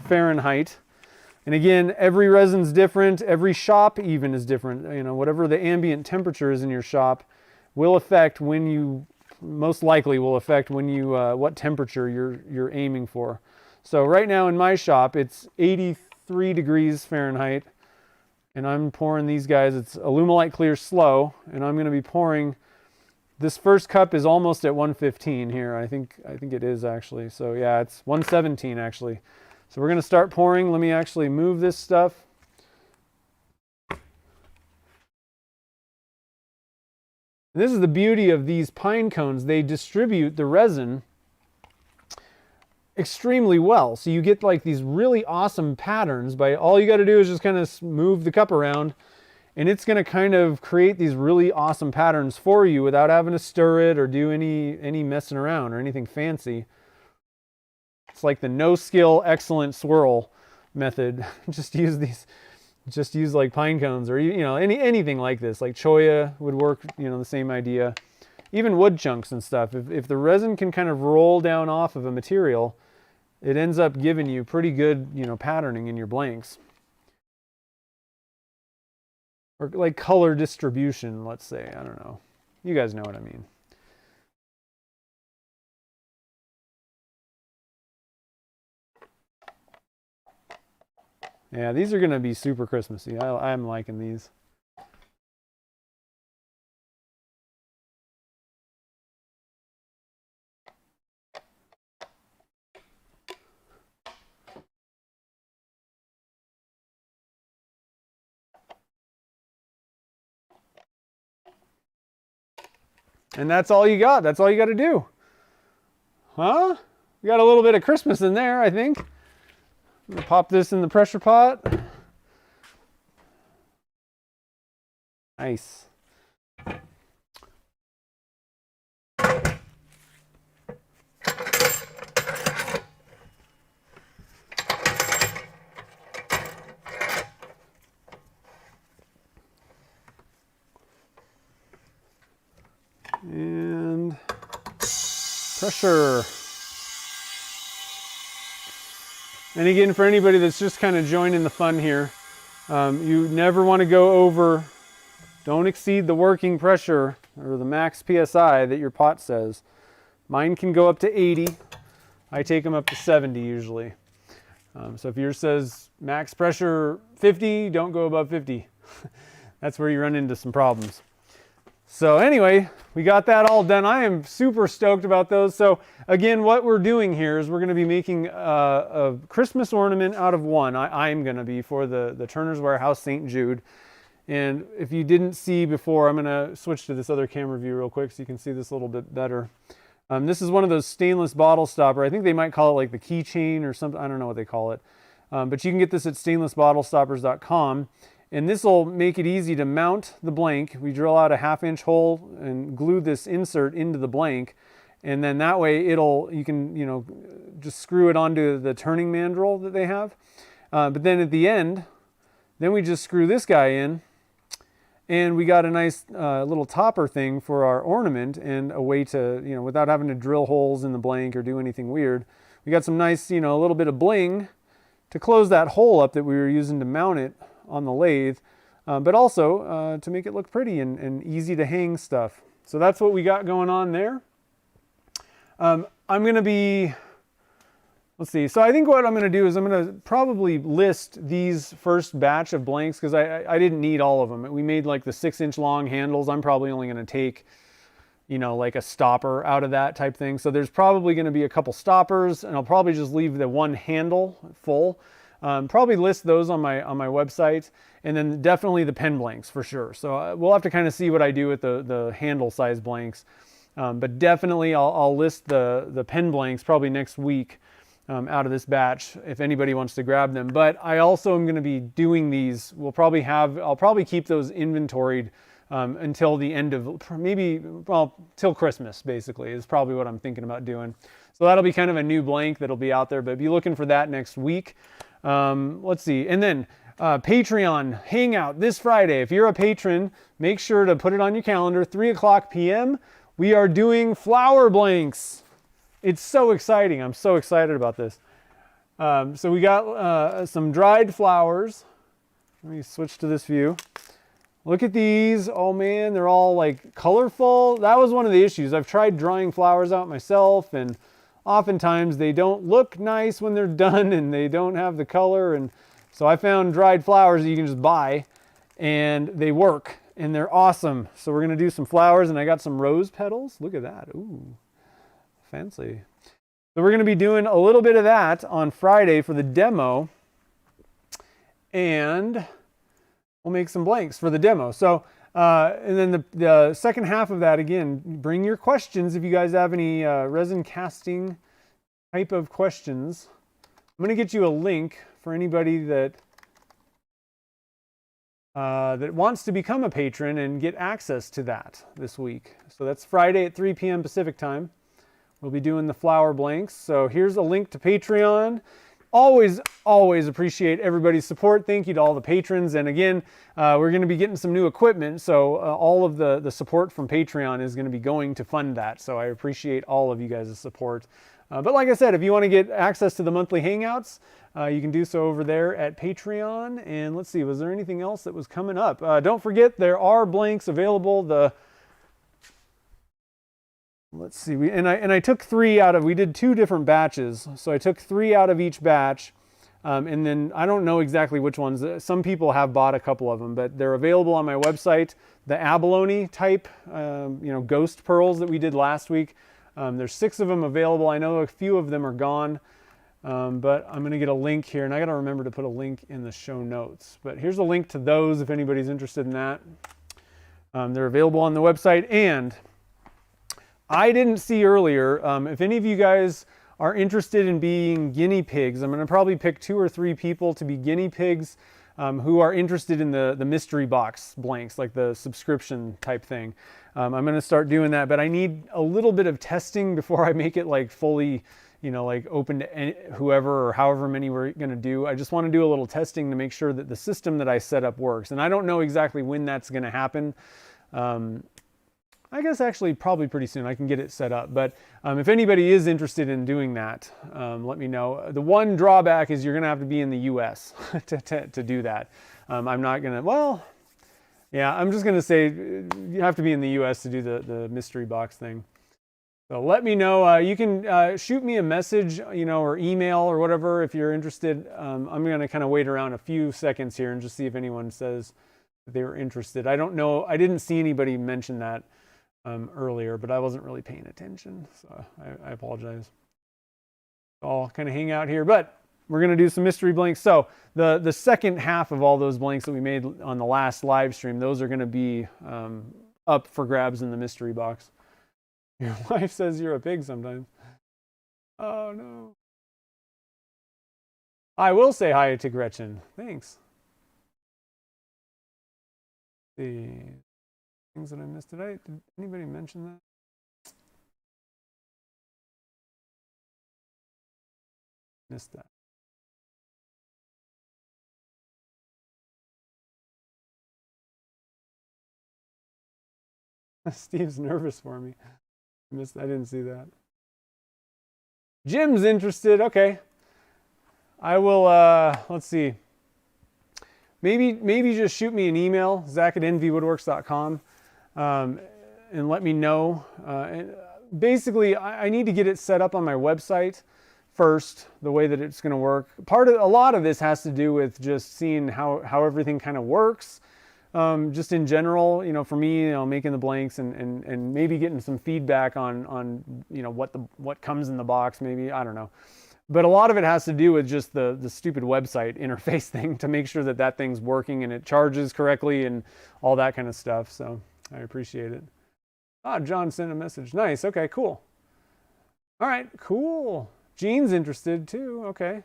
Fahrenheit. And again, every resin's different. Every shop even is different. Whatever the ambient temperature is in your shop will affect most likely will affect what temperature you're aiming for. So right now in my shop, it's 83 degrees Fahrenheit. And I'm pouring these guys. It's Alumilite Clear Slow, and I'm going to be pouring. This first cup is almost at 115 here. I think it is actually. So yeah, it's 117 actually. So we're going to start pouring. Let me actually move this stuff. And this is the beauty of these pine cones. They distribute the resin extremely well. So you get like these really awesome patterns by all you got to do is just kind of move the cup around, and it's going to kind of create these really awesome patterns for you without having to stir it or do any messing around or anything fancy. It's like the no skill excellent swirl method. just use like pine cones or anything like this. Like choya would work, the same idea. Even wood chunks and stuff. If the resin can kind of roll down off of a material, it ends up giving you pretty good, patterning in your blanks. Or like color distribution, let's say. I don't know. You guys know what I mean. Yeah, these are going to be super Christmassy. I'm liking these. And that's all you got. That's all you got to do. Huh? We got a little bit of Christmas in there, I think. I'm going to pop this in the pressure pot. Nice. And pressure. And again, for anybody that's just kind of joining the fun here, you never want to go over, don't exceed the working pressure or the max PSI that your pot says. Mine can go up to 80. I take them up to 70 usually. So if yours says max pressure 50, don't go above 50. That's where you run into some problems. So anyway, we got that all done. I am super stoked about those. So again, what we're doing here is we're going to be making a Christmas ornament out of one. I'm going to be for the Turner's Warehouse St. Jude. And if you didn't see before, I'm going to switch to this other camera view real quick so you can see this a little bit better. This is one of those stainless bottle stopper. I think they might call it like the keychain or something. I don't know what they call it. But you can get this at stainlessbottlestoppers.com. And this will make it easy to mount the blank. We drill out a 1/2-inch hole and glue this insert into the blank. And then that way you can just screw it onto the turning mandrel that they have. But then at the end, then we just screw this guy in. And we got a nice little topper thing for our ornament and a way to, without having to drill holes in the blank or do anything weird. We got some nice, a little bit of bling to close that hole up that we were using to mount it on the lathe, but also to make it look pretty and easy to hang stuff. So that's what we got going on there. I'm going to be, let's see. So I think what I'm going to do is I'm going to probably list these first batch of blanks because I didn't need all of them. We made like the 6-inch long handles. I'm probably only going to take, like a stopper out of that type thing. So there's probably going to be a couple stoppers and I'll probably just leave the one handle full. Probably list those on my website, and then definitely the pen blanks for sure. So we'll have to kind of see what I do with the handle size blanks, but definitely I'll list the pen blanks probably next week out of this batch if anybody wants to grab them. But I also am going to be doing these. I'll probably keep those inventoried until the end of till Christmas basically is probably what I'm thinking about doing. So that'll be kind of a new blank that'll be out there, but be looking for that next week. Let's see. And then Patreon Hangout this Friday. If you're a patron, make sure to put it on your calendar, 3:00 p.m. We are doing flower blanks. It's so exciting. I'm so excited about this. So we got some dried flowers. Let me switch to this view. Look at these. Oh man, they're all like colorful. That was one of the issues. I've tried drying flowers out myself, and oftentimes they don't look nice when they're done and they don't have the color. And so I found dried flowers that you can just buy and they work and they're awesome. So we're going to do some flowers, and I got some rose petals. Look at that. Ooh, fancy. So we're going to be doing a little bit of that on Friday for the demo, and we'll make some blanks for the demo. So and then the second half of that, again, bring your questions if you guys have any resin casting type of questions. I'm going to get you a link for anybody that wants to become a patron and get access to that this week. So that's Friday at 3 p.m. Pacific time. We'll be doing the flower blanks. So here's a link to Patreon. Always appreciate everybody's support. Thank you to all the patrons. And again, we're going to be getting some new equipment. So all of the support from Patreon is going to be going to fund that. So I appreciate all of you guys' support. But like I said, if you want to get access to the monthly Hangouts, you can do so over there at Patreon. And let's see, was there anything else that was coming up? Don't forget, there are blanks available. Let's see, I took 3 out of, we did 2 different batches. So I took 3 out of each batch. And then I don't know exactly which ones. Some people have bought a couple of them, but they're available on my website. The abalone type, ghost pearls that we did last week. There's 6 of them available. I know a few of them are gone, but I'm going to get a link here, and I got to remember to put a link in the show notes. But here's a link to those if anybody's interested in that. They're available on the website. And I didn't see earlier, if any of you guys are interested in being guinea pigs, I'm going to probably pick 2 or 3 people to be guinea pigs who are interested in the mystery box blanks, like the subscription type thing. I'm going to start doing that, but I need a little bit of testing before I make it like fully, you know, like open to whoever or however many we're going to do. I just want to do a little testing to make sure that the system that I set up works. And I don't know exactly when that's going to happen. I guess actually probably pretty soon I can get it set up. But if anybody is interested in doing that, let me know. The one drawback is you're going to have to be in the US to do that. I'm not going to, well, yeah, I'm just going to say you have to be in the US to do the mystery box thing. So let me know. You can shoot me a message, you know, or email or whatever if you're interested. I'm going to kind of wait around a few seconds here and just see if anyone says that they were interested. I don't know. I didn't see anybody mention that earlier, but I wasn't really paying attention, so I apologize. I'll kind of hang out here, but we're going to do some mystery blanks. So the second half of all those blanks that we made on the last live stream, those are going to be up for grabs in the mystery box. Your wife says you're a pig sometimes. Oh no. I will say hi to Gretchen. Thanks. The things that I missed today. Did anybody mention that? Missed that. Steve's nervous for me. I didn't see that. Jim's interested. Okay. I will, let's see. Maybe just shoot me an email, zach@nvwoodworks.com, and let me know. And basically, I need to get it set up on my website first, the way that it's going to work. A lot of this has to do with just seeing how everything kind of works. Just in general, you know, for me, you know, making the blanks and maybe getting some feedback on you know, what comes in the box, maybe, I don't know. But a lot of it has to do with just the stupid website interface thing to make sure that that thing's working and it charges correctly and all that kind of stuff. So I appreciate it. Ah, John sent a message. Nice. Okay, cool. All right, cool. Jean's interested too. Okay.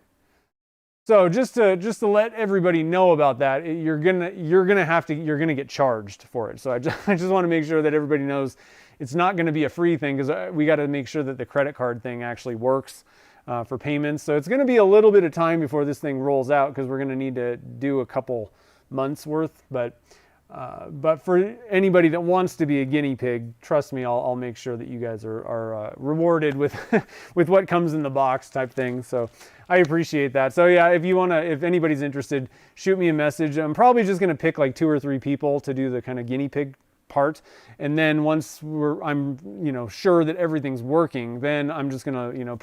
So just to let everybody know about that, you're gonna get charged for it. So I just want to make sure that everybody knows it's not going to be a free thing, because we got to make sure that the credit card thing actually works for payments. So it's going to be a little bit of time before this thing rolls out, because we're going to need to do a couple months worth. But for anybody that wants to be a guinea pig, trust me, I'll make sure that you guys are rewarded with with what comes in the box type thing. So I appreciate that. So yeah, if anybody's interested, shoot me a message. I'm probably just going to pick like 2 or 3 people to do the kind of guinea pig part, and then once I'm you know, sure that everything's working, then I'm just gonna, you know,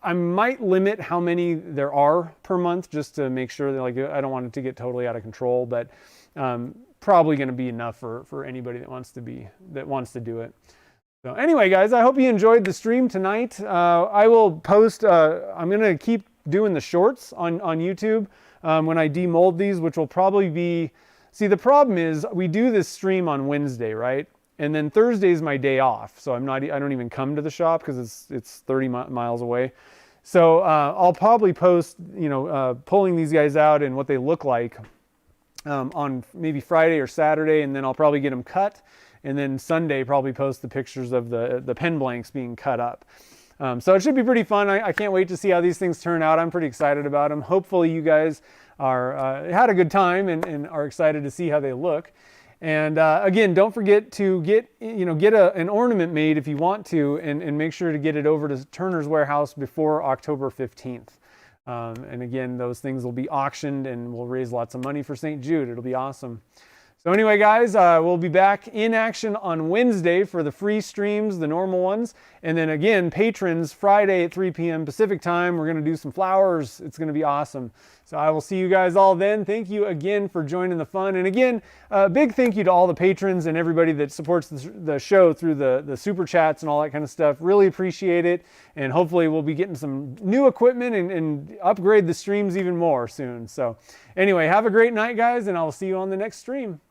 I might limit how many there are per month, just to make sure that, like, I don't want it to get totally out of control, but probably going to be enough for anybody that wants to do it. So anyway, guys, I hope you enjoyed the stream tonight. I will post, I'm going to keep doing the shorts on YouTube when I demold these, which will probably be, see, the problem is we do this stream on Wednesday, right? And then Thursday is my day off. So I don't even come to the shop because it's 30 miles away. So I'll probably post, you know, pulling these guys out and what they look like on maybe Friday or Saturday, and then I'll probably get them cut, and then Sunday probably post the pictures of the pen blanks being cut up. So it should be pretty fun. I can't wait to see how these things turn out. I'm pretty excited about them. Hopefully you guys had a good time and are excited to see how they look. And again, don't forget to get an ornament made if you want to, and make sure to get it over to Turner's Warehouse before October 15th. And again, those things will be auctioned and we'll raise lots of money for St. Jude. It'll be awesome. So anyway, guys, we'll be back in action on Wednesday for the free streams, the normal ones. And then again, patrons, Friday at 3 p.m. Pacific time. We're going to do some flowers. It's going to be awesome. So I will see you guys all then. Thank you again for joining the fun. And again, a big thank you to all the patrons and everybody that supports the show through the super chats and all that kind of stuff. Really appreciate it. And hopefully we'll be getting some new equipment and upgrade the streams even more soon. So anyway, have a great night, guys, and I'll see you on the next stream.